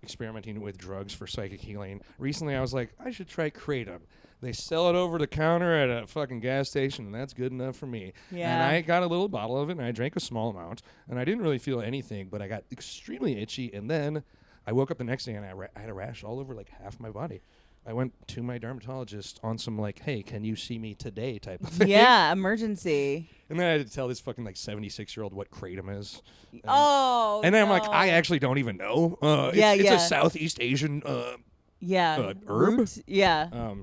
experimenting with drugs for psychic healing, recently I was like, I should try Kratom. They sell it over the counter at a fucking gas station, and that's good enough for me. Yeah. And I got a little bottle of it, and I drank a small amount, and I didn't really feel anything, but I got extremely itchy, and then I woke up the next day, and I had a rash all over, like, half my body. I went to my dermatologist on some, like, hey, can you see me today type of thing. Yeah, emergency. And then I had to tell this fucking, like, 76-year-old what Kratom is. And then I'm like, I actually don't even know. It's a Southeast Asian herb. Root? Yeah.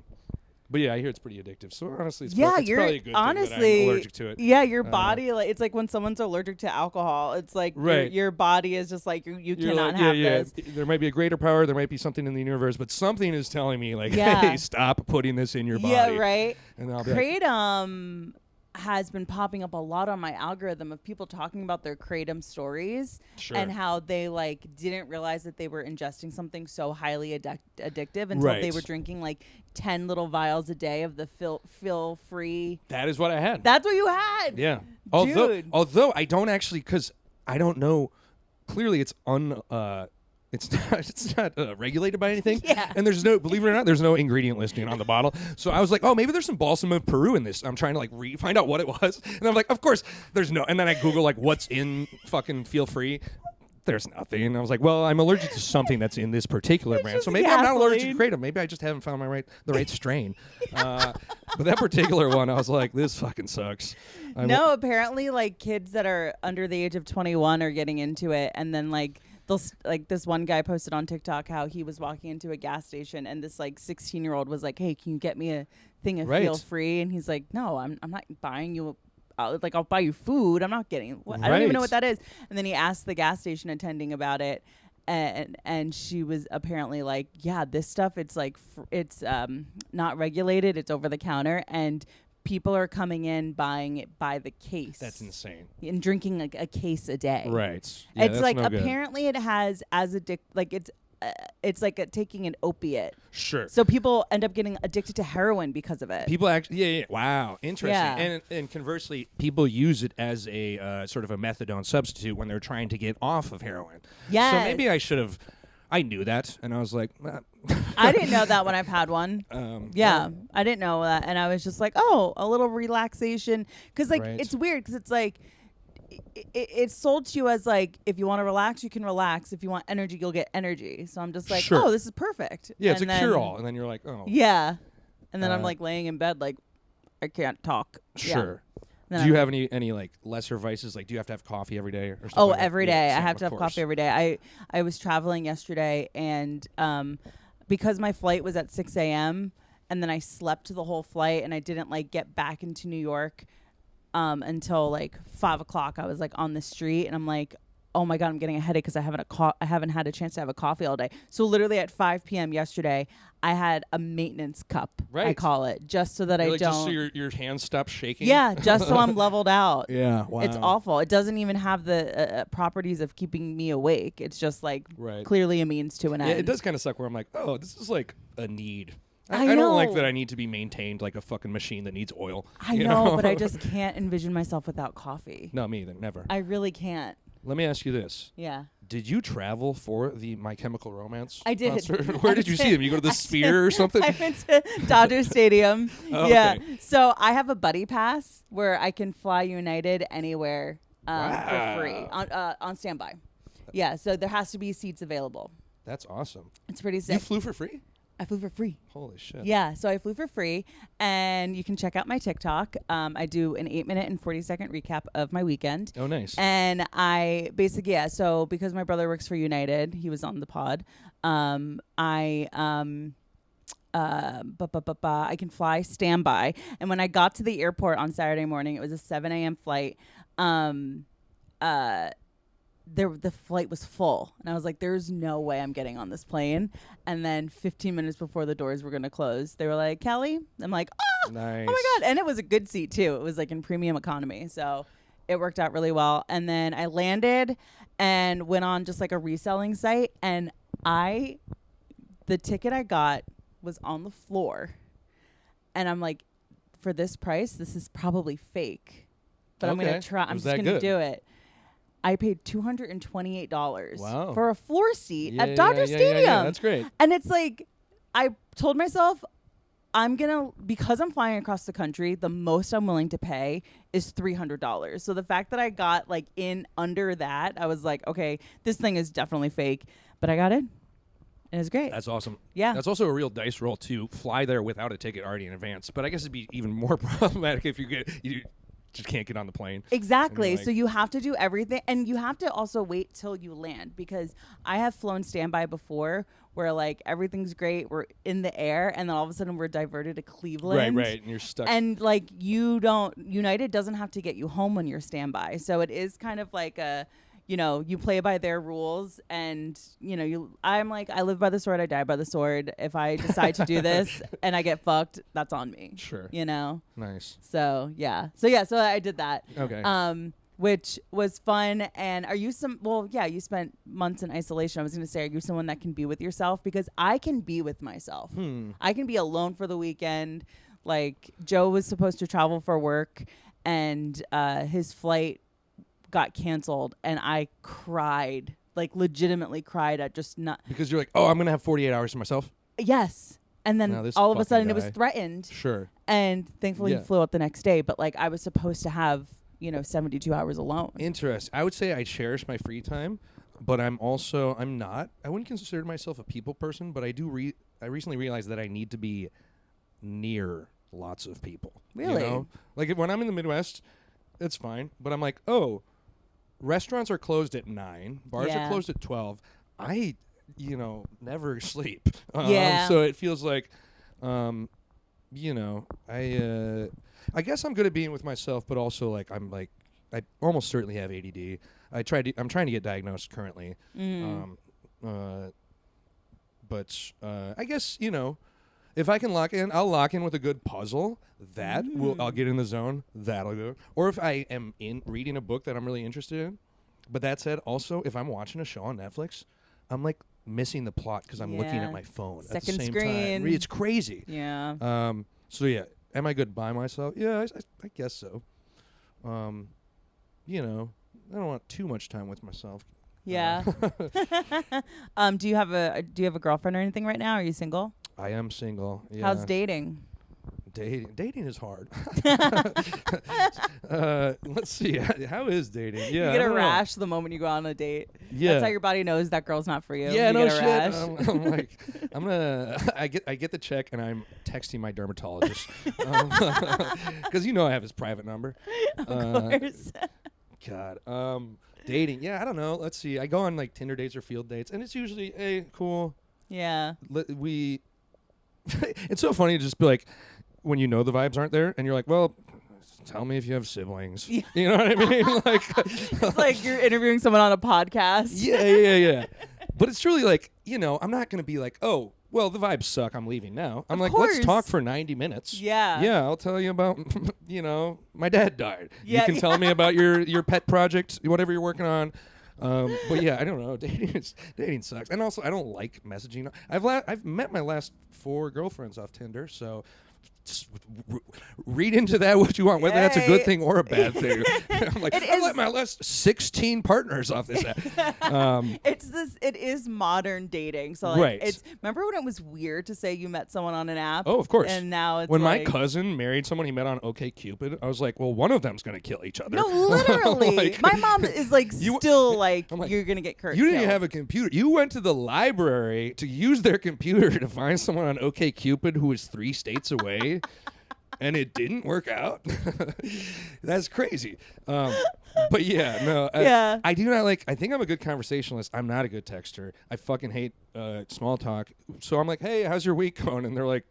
But yeah, I hear it's pretty addictive. So honestly, it's you're probably a good honestly, thing that I'm allergic to it. Yeah, your body, it's like when someone's allergic to alcohol. It's like your body is just like you cannot have this. There might be a greater power. There might be something in the universe, but something is telling me like, hey, stop putting this in your body. Yeah, right. And I'll be Kratom has been popping up a lot on my algorithm of people talking about their Kratom stories and how they like didn't realize that they were ingesting something so highly addictive until they were drinking like 10 little vials a day of the feel free. That is what I had. That's what you had. Yeah. Dude. Although I don't actually, because I don't know. Clearly, it's not regulated by anything. Yeah. And believe it or not, there's no ingredient listing on the bottle. So I was like, oh, maybe there's some balsam of Peru in this. I'm trying to like find out what it was. And I'm like, of course there's no. And then I Google like what's in fucking Feel Free. There's nothing. And I was like, well, I'm allergic to something that's in this particular brand. So maybe I'm not allergic to Kratom. Maybe I just haven't found the right strain. But that particular one, I was like, this fucking sucks. No, apparently like kids that are under the age of 21 are getting into it. And then like this one guy posted on TikTok how he was walking into a gas station and this like 16-year-old was like, hey, can you get me a thing of Feel Free? And he's like, no, I'm not buying you I'll buy you food. I'm not getting I don't even know what that is. And then he asked the gas station attending about it. And she was apparently like, yeah, this stuff, it's like, it's not regulated. It's over the counter. And people are coming in buying it by the case. That's insane. And drinking like a case a day. Right. Yeah, it's like no apparently it has it's it's like taking an opiate. Sure. So people end up getting addicted to heroin because of it. People actually, yeah. Wow, interesting. Yeah. And conversely, people use it as a sort of a methadone substitute when they're trying to get off of heroin. Yes. So maybe I knew that, and I was like, I didn't know that when I've had one. I didn't know that, and I was just like, oh, a little relaxation, because like it's weird, because it's like it's sold to you as like, if you want to relax, you can relax. If you want energy, you'll get energy. So I'm just like, oh, this is perfect. Yeah, it's a cure-all, and then you're like, oh. Yeah, and then I'm like laying in bed like I can't talk. Sure. Yeah. Do you have any like lesser vices? Like, do you have to have coffee every day or stuff? Oh, like that? every day. Yeah, I have to have coffee every day. I was traveling yesterday, and because my flight was at 6 a.m. and then I slept the whole flight, and I didn't like get back into New York until like 5 o'clock. I was like on the street, and I'm like, oh my God, I'm getting a headache because I haven't had a chance to have a coffee all day. So literally at 5 p.m. yesterday, I had a maintenance cup, I call it, just so that I don't. Just so your hands stop shaking? Yeah, just so I'm leveled out. Yeah, wow. It's awful. It doesn't even have the properties of keeping me awake. It's just like clearly a means to an end. Yeah, it does kind of suck where I'm like, oh, this is like a need. I don't like that I need to be maintained like a fucking machine that needs oil. I know, but I just can't envision myself without coffee. No, me either. Never. I really can't. Let me ask you this. Yeah. Did you travel for the My Chemical Romance I did. concert? Where did you see them? You go to the Sphere or something? I went to Dodger Stadium. Oh, yeah. okay. So I have a buddy pass where I can fly United anywhere for free on standby. Yeah. So there has to be seats available. That's awesome. It's pretty sick. You flew for free? I flew for free. Holy shit. Yeah, so I flew for free, and you can check out my TikTok. I do an 8-minute and 40-second recap of my weekend. Oh, nice. And I basically, so because my brother works for United, he was on the pod, I can fly standby. And when I got to the airport on Saturday morning, it was a 7 a.m. flight. The flight was full, and I was like, there's no way I'm getting on this plane. And then 15 minutes before the doors were going to close, they were like, Kelly? I'm like, nice. Oh my God. And it was a good seat too. It was like in premium economy. So it worked out really well. And then I landed and went on just like a reselling site. And the ticket I got was on the floor. And I'm like, for this price, this is probably fake. But I'm going to try. I'm just going to do it. I paid $228 for a floor seat at Dodger Stadium. Yeah, that's great. And it's like, I told myself, because I'm flying across the country, the most I'm willing to pay is $300. So the fact that I got like in under that, I was like, okay, this thing is definitely fake. But I got in. And it's great. That's awesome. Yeah. That's also a real dice roll to fly there without a ticket already in advance. But I guess it'd be even more problematic if you just can't get on the plane. Exactly. So you have to do everything, and you have to also wait till you land, because I have flown standby before where like everything's great, we're in the air, and then all of a sudden we're diverted to Cleveland. Right, and you're stuck. And like United doesn't have to get you home when you're standby. So it is kind of like you play by their rules, and I'm like, I live by the sword, I die by the sword. If I decide to do this and I get fucked, that's on me. Sure. Nice. So I did that. Okay. Which was fun. And you spent months in isolation. I was going to say, are you someone that can be with yourself? Because I can be with myself. I can be alone for the weekend. Like, Joe was supposed to travel for work, and his flight got canceled, and I cried, like legitimately cried at just not. Because you're like, oh, I'm going to have 48 hours to myself? Yes. And then all of a sudden it was threatened. Sure. And thankfully he flew out the next day, but like I was supposed to have 72 hours alone. Interesting. I would say I cherish my free time, but I wouldn't consider myself a people person, but I recently realized that I need to be near lots of people. Really? Like when I'm in the Midwest, it's fine, but I'm like, oh, restaurants are closed at 9, bars are closed at 12. I never sleep. So it feels like I guess I'm good at being with myself, but also like I almost certainly have ADD. I'm trying to get diagnosed currently. But I guess if I can lock in, I'll lock in with a good puzzle. I'll get in the zone. That'll go. Or if I am reading a book that I'm really interested in. But that said, also if I'm watching a show on Netflix, I'm like missing the plot because I'm looking Yeah. at my phone at the Second same screen. time. It's crazy. Yeah. So yeah, am I good by myself? Yeah, I guess so. You know, I don't want too much time with myself. Yeah. Do you have a girlfriend or anything right now? Are you single? I am single. Yeah. How's dating? Dating is hard. Let's see. How is dating? Yeah, You I get a don't know. rash the moment you go on a date. Yeah. That's how your body knows that girl's not for you. Yeah, You no get a shit. rash. I'm like, I get the check and I'm texting my dermatologist because I have his private number. Of course. God. Dating. Yeah, I don't know. Let's see. I go on like Tinder dates or field dates, and it's usually, hey, cool. Yeah. It's so funny to just be like, when the vibes aren't there, and you're like, well, tell me if you have siblings. Yeah. You know what I mean? Like, It's like you're interviewing someone on a podcast. yeah. But it's truly like, I'm not gonna be like, oh, well, the vibes suck. I'm leaving now. I'm Of like, course. let's talk for 90 minutes. Yeah. Yeah, I'll tell you about, my dad died. Yeah, You can tell me about your pet project, whatever you're working on. But yeah, I don't know. Dating sucks, and also I don't like messaging. I've met my last 4 girlfriends off Tinder, so just read into that what you want, whether that's a good thing or a bad thing. I'm like, I let my last 16 partners off this app. It is modern dating. So like, Right. remember when it was weird to say you met someone on an app? Oh, of course. And now it's when like, my cousin married someone he met on OkCupid, I was like, well, one of them's gonna kill each other. no, literally. Like, my mom is like still like, I'm like, you're gonna get killed. You didn't have a computer. You went to the library to use their computer to find someone on OkCupid who was 3 states away, and it didn't work out. That's crazy. But yeah, no. Yeah. I do not like. I think I'm a good conversationalist. I'm not a good texter. I fucking hate small talk. So I'm like, hey, how's your week going? And they're like,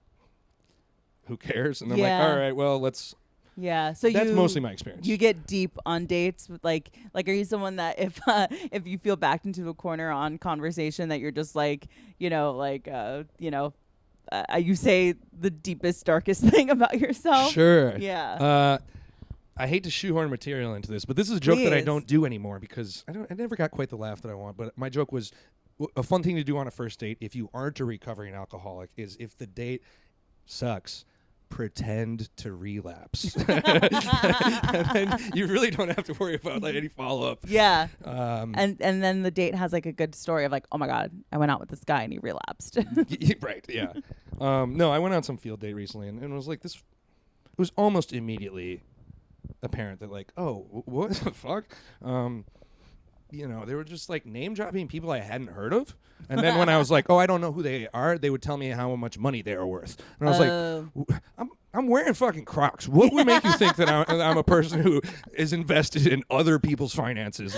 who cares? And I'm like, all right, well, let's. Yeah, so that's mostly my experience. You get deep on dates with like are you someone that if you feel backed into a corner on conversation that you're just like, you say the deepest, darkest thing about yourself? Sure. Yeah. I hate to shoehorn material into this, but this is a joke that I Please. don't do anymore because I never got quite the laugh that I want. But my joke was a fun thing to do on a first date if you aren't a recovering alcoholic is if the date sucks, pretend to relapse. And then you really don't have to worry about any follow-up. Yeah. And then the date has like a good story of like, oh my God, I went out with this guy and he relapsed. Right, yeah. No, I went on some field date recently and it was like this. It was almost immediately apparent that like, oh, what the fuck? They were just like name dropping people I hadn't heard of. And then when I was like, oh, I don't know who they are, they would tell me how much money they are worth. And I was like, I'm wearing fucking Crocs. What would make you think that I'm a person who is invested in other people's finances?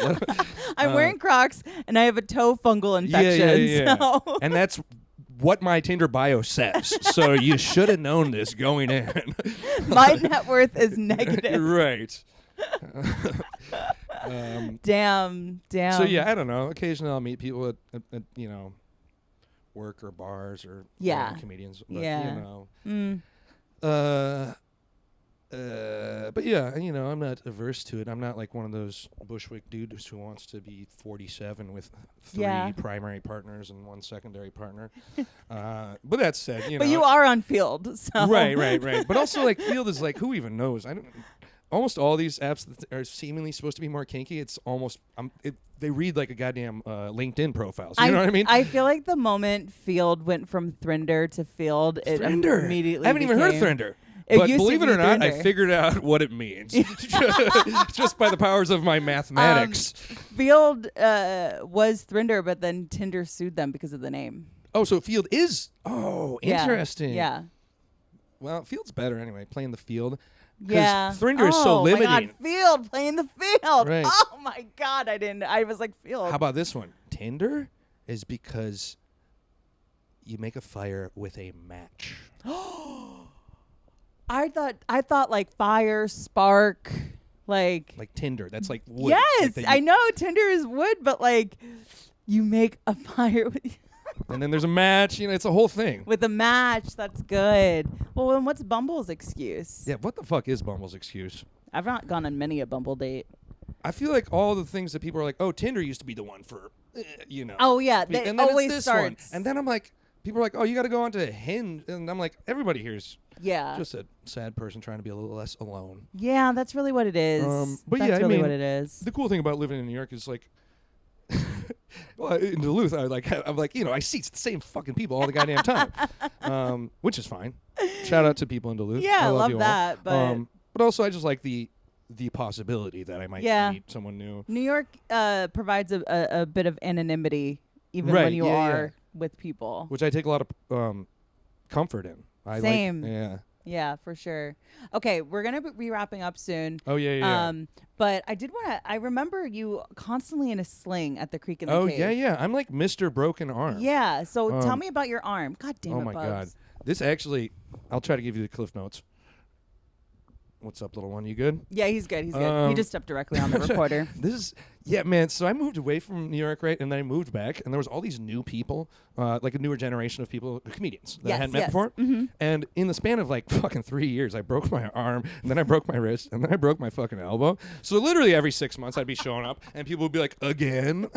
I'm wearing Crocs and I have a toe fungal infection. Yeah. So. And that's what my Tinder bio says. So you should have known this going in. My net worth is negative. Right. Damn. So yeah, I don't know. Occasionally I'll meet people at work or bars or comedians. But, but yeah, I'm not averse to it. I'm not like one of those Bushwick dudes who wants to be 47 with 3 primary partners and 1 secondary partner. But that said, But you are on Field, so. Right. But also like Field is like, who even knows? Almost all these apps that are seemingly supposed to be more kinky, it's almost they read like a goddamn LinkedIn profile. So you know what I mean? I feel like the moment Field went from Thrinder to Field, it Thrinder. immediately I haven't even heard of Thrinder. It But used to believe it be or not, Thrinder. I figured out what it means just by the powers of my mathematics. Field was Thrinder, but then Tinder sued them because of the name. Oh, so Field is interesting. Yeah. Well, Field's better anyway. Playing the field. Yeah. Thrinder is so limiting. My God, Field playing the field. Right. Oh my God, I was like Field. How about this one? Tinder is because you make a fire with a match. I thought like fire, spark, like Tinder. That's like wood. yes, Like I know Tinder is wood, but like you make a fire with and then there's a match. It's a whole thing. with a match. That's good. Well, then what's Bumble's excuse? Yeah, what the fuck is Bumble's excuse? I've not gone on many a Bumble date. I feel like all the things that people are like, oh, Tinder used to be the one for you know. Oh yeah, they And then always it's this starts. one. And then I'm like, people are like, oh, you got to go on to Hinge. And I'm like, everybody here's just a sad person trying to be a little less alone. Yeah, that's really what it is. But that's yeah, really I mean, what it is. the cool thing about living in New York is like, well, in Duluth, I'm like, you know, I see the same fucking people all the goddamn time, which is fine. Shout out to people in Duluth. Yeah, I love love you that. all. But also, I just like the possibility that I might meet someone new. New York provides a bit of anonymity, even Right, when you yeah, are with people. Which I take a lot of comfort in. Same. Yeah. Yeah, for sure. Okay, we're going to be wrapping up soon. Oh, yeah. But I did want to, I remember you constantly in a sling at the Creek in the Cave. Oh, yeah. I'm like Mr. Broken Arm. Yeah, so tell me about your arm. God damn it, Oh, my God. Bugs. This actually, I'll try to give you the Cliff Notes. What's up, little one? You good? Yeah, he's good. He's good. He just stepped directly on the recorder. Man. So I moved away from New York, right? And then I moved back, and there was all these new people, like a newer generation of people, comedians that I hadn't met before. Mm-hmm. And in the span of like fucking 3 years, I broke my arm, and then I broke my wrist, and then I broke my fucking elbow. So literally every 6 months, I'd be showing up, and people would be like, again?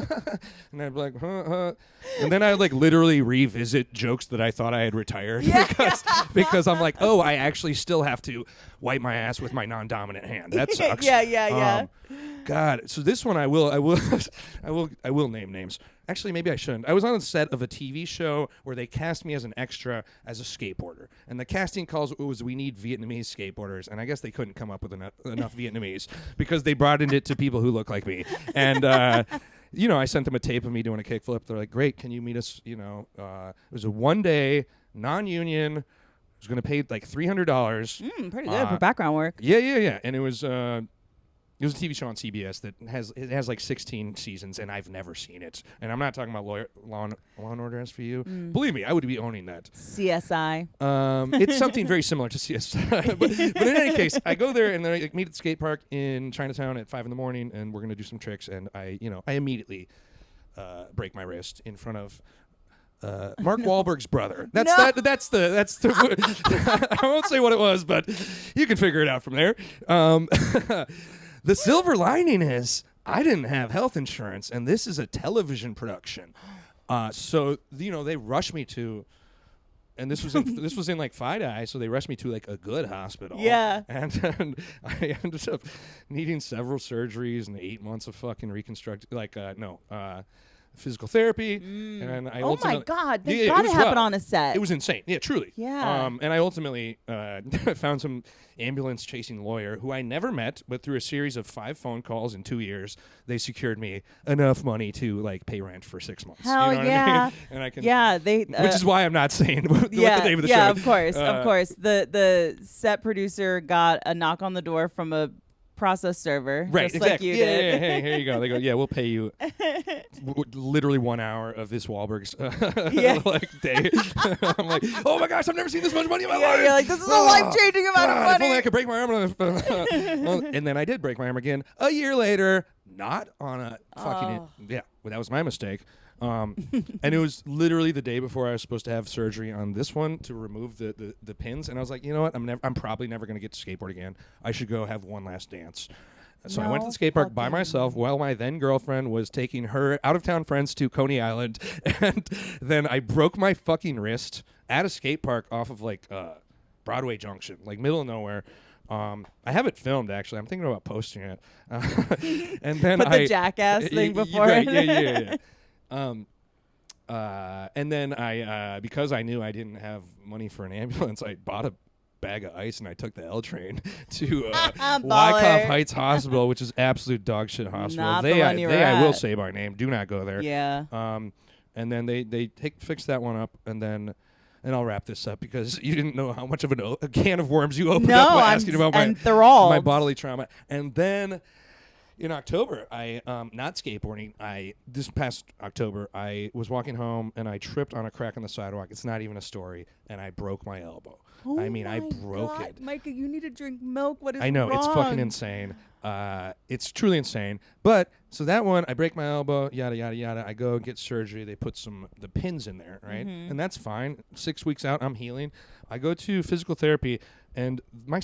And I'd be like, huh. And then I'd like literally revisit jokes that I thought I had retired because I'm like, oh, I actually still have to wipe my ass with my non-dominant hand. That sucks. Yeah. God, so this one I will name names. Actually, maybe I shouldn't. I was on the set of a TV show where they cast me as an extra as a skateboarder, and the casting calls was we need Vietnamese skateboarders, and I guess they couldn't come up with enough Vietnamese because they broadened it to people who look like me, and. You know, I sent them a tape of me doing a kickflip. They're like, great, can you meet us? You know, it was a one-day, non-union. I was going to pay like $300. Pretty good for background work. Yeah. And it was a TV show on CBS that has like 16 seasons, and I've never seen it. And I'm not talking about Law and Order SVU. Believe me, I would be owning that. CSI. It's something very similar to CSI. but in any case, I go there and then I meet at the skate park in Chinatown at 5 a.m, and we're gonna do some tricks. And I immediately break my wrist in front of. Mark Wahlberg's brother. That's the. I won't say what it was, but you can figure it out from there. The silver lining is I didn't have health insurance, and this is a television production. So they rushed me to, and this was in like FIDI, so they rushed me to like a good hospital. Yeah. And I ended up needing several surgeries and 8 months of fucking physical therapy, and I oh my God, that gotta happen on a set. It was insane. Yeah, truly. Yeah. And I ultimately found some ambulance chasing lawyer who I never met, but through a series of 5 phone calls in 2 years, they secured me enough money to like pay rent for 6 months. Hell you know yeah. what I mean? And I can. Yeah, which is why I'm not saying what the name of the show. Yeah, of course. The set producer got a knock on the door from a process server, right? just Exactly. like you did. Yeah. Hey, here you go. They go, yeah, we'll pay you literally 1 hour of this Wahlberg's like day. I'm like, oh my gosh, I've never seen this much money in my life. You're like, this is a life-changing amount of money. If only I could break my arm. And then I did break my arm again a year later, not on a fucking well, that was my mistake. And it was literally the day before I was supposed to have surgery on this one to remove the pins, and I was like, you know what, I'm probably never going to get to skateboard again. I should go have one last dance. So I went to the skate park by myself while my then girlfriend was taking her out of town friends to Coney Island, and then I broke my fucking wrist at a skate park off of like Broadway Junction, like middle of nowhere. I have it filmed, actually. I'm thinking about posting it. And then put the jackass thing before right, it. Yeah. And then I, because I knew I didn't have money for an ambulance, I bought a bag of ice and I took the L train to Wyckoff Heights Hospital, which is absolute dog shit hospital. Not they, the one you were I will at. say by name. Do not go there. Yeah. And then they fix that one up, and then. And I'll wrap this up because you didn't know how much of a can of worms you opened up by asking about my bodily trauma. And then in October, I not skateboarding. This past October, I was walking home and I tripped on a crack on the sidewalk. It's not even a story, and I broke my elbow. Oh I mean, I broke it. Micah, you need to drink milk. What is I know, wrong? it's fucking insane. It's truly insane. But so that one, I break my elbow, yada yada yada. I go get surgery. They put the pins in there, right? Mm-hmm. And that's fine. 6 weeks out, I'm healing. I go to physical therapy, and I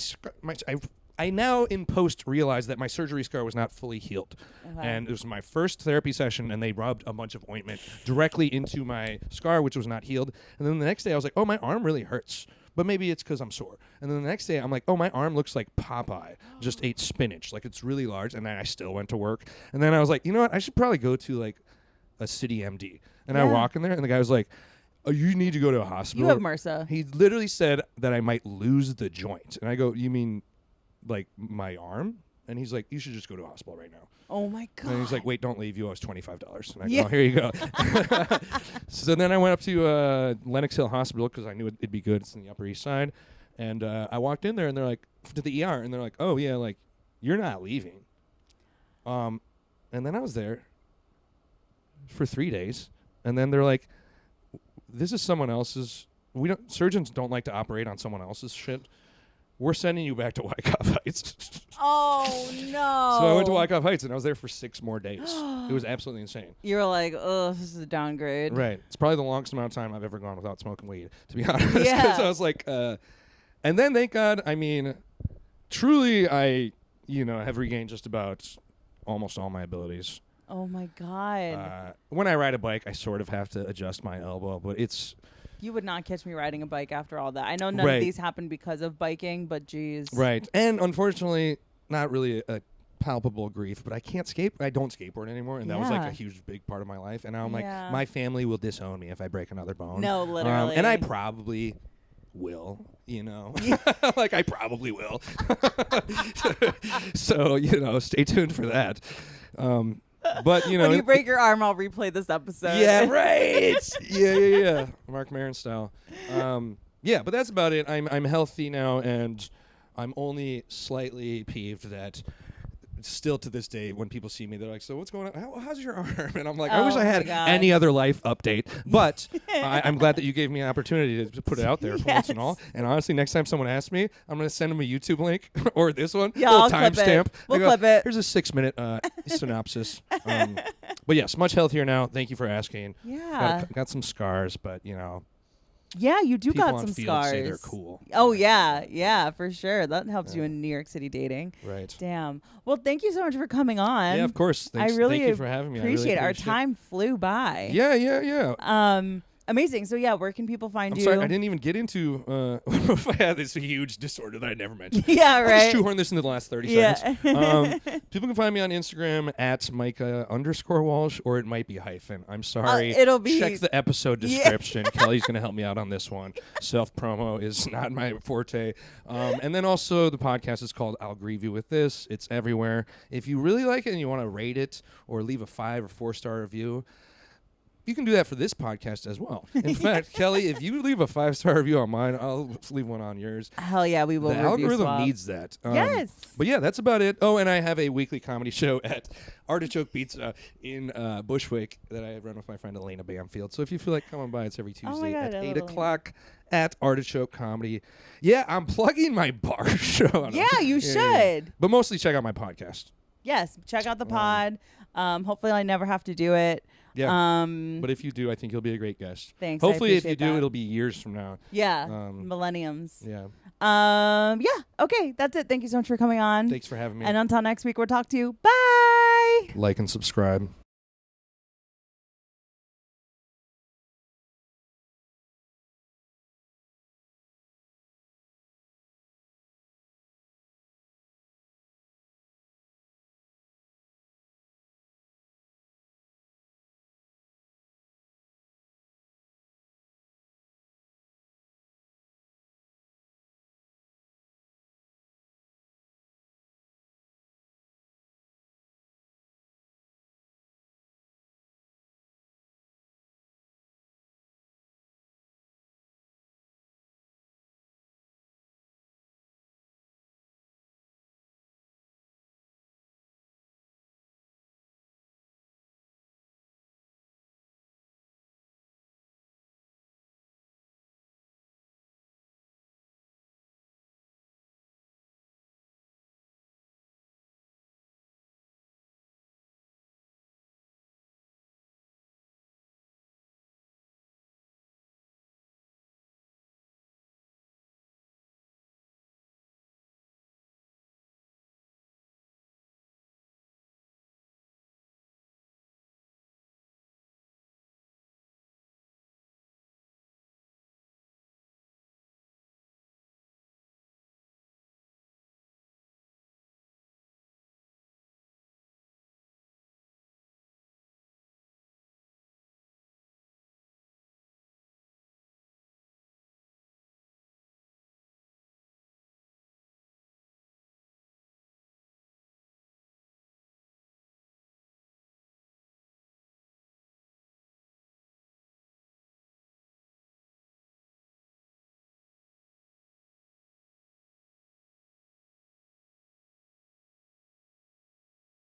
I now in post realize that my surgery scar was not fully healed. Okay. And it was my first therapy session, and they rubbed a bunch of ointment directly into my scar, which was not healed. And then the next day I was like, oh, my arm really hurts. But maybe it's because I'm sore. And then the next day I'm like, oh, my arm looks like Popeye just ate spinach. Like, it's really large. And then I still went to work. And then I was like, you know what? I should probably go to like a city MD. And I walk in there, and the guy was like, oh, you need to go to a hospital. You have MRSA. He literally said that I might lose the joint. And I go, you mean like my arm? And he's like, you should just go to a hospital right now. Oh my God. And he's like, wait, don't leave. You owe us $25. And I go, oh, here you go. So then I went up to Lenox Hill Hospital because I knew it'd be good. It's in the Upper East Side. And I walked in there, and they're like, to the ER, and they're like, oh, yeah, like, you're not leaving. And then I was there for 3 days. And then they're like, this is someone else's. Surgeons don't like to operate on someone else's shit. We're sending you back to Wyckoff Heights. Oh, no. So I went to Wyckoff Heights, and I was there for 6 more days. It was absolutely insane. You were like, oh, this is a downgrade. Right. It's probably the longest amount of time I've ever gone without smoking weed, to be honest. Yeah. Because I was like, and then thank God, I mean, truly I, have regained just about almost all my abilities. Oh, my God. When I ride a bike, I sort of have to adjust my elbow, but it's... You would not catch me riding a bike after all that. I know none of these happened because of biking, but geez. Right. And unfortunately, not really a palpable grief, but I can't I don't skateboard anymore, and that was like a huge, big part of my life. And now I'm like, my family will disown me if I break another bone. No, literally. And I probably will, like I probably will. So, stay tuned for that. But when you break your arm, I'll replay this episode. Yeah, right. yeah. Mark Maron style. Yeah, but that's about it. I'm healthy now, and I'm only slightly peeved that still to this day, when people see me, they're like, so what's going on? How's your arm? And I'm like, I wish I had any other life update. But I'm glad that you gave me an opportunity to put it out there for once and all. And honestly, next time someone asks me, I'm going to send them a YouTube link or this one. Yeah, I'll clip timestamp. it. We'll clip it. Here's a 6-minute synopsis. But yes, much healthier now. Thank you for asking. Yeah. Got some scars, but, Yeah, you do people got on some field scars. say they're cool. Oh, yeah, for sure. That helps you in New York City dating. Right. Damn. Well, thank you so much for coming on. Yeah, of course. Thanks, I really thank you for having me. Appreciate it. Our time flew by. Yeah. Amazing. So, yeah, where can people find you? I'm sorry, I didn't even get into if I had this huge disorder that I never mentioned. Yeah, I'll right. just shoehorn this into the last 30 seconds. People can find me on Instagram at Micah_Walsh, or it might be hyphen. I'm sorry. It'll be. Check the episode description. Kelly's going to help me out on this one. Self-promo is not my forte. And then also the podcast is called I'll Grieve You With This. It's everywhere. If you really like it and you want to rate it or leave a 5 or 4-star review, you can do that for this podcast as well. In fact, Kelly, if you leave a 5-star review on mine, I'll leave one on yours. Hell yeah, we will. The algorithm needs that. Yes. But yeah, that's about it. Oh, and I have a weekly comedy show at Artichoke Pizza in Bushwick that I run with my friend Elena Bamfield. So if you feel like coming by, it's every Tuesday at 8 o'clock at Artichoke Comedy. Yeah, I'm plugging my bar show. Yeah, you should. But mostly check out my podcast. Yes, check out the pod. Hopefully I never have to do it. Yeah. But if you do, I think you'll be a great guest. Thanks. Hopefully, if you do, it'll be years from now. Yeah. Millenniums. Yeah. Yeah. Okay. That's it. Thank you so much for coming on. Thanks for having me. And until next week, we'll talk to you. Bye. Like and subscribe.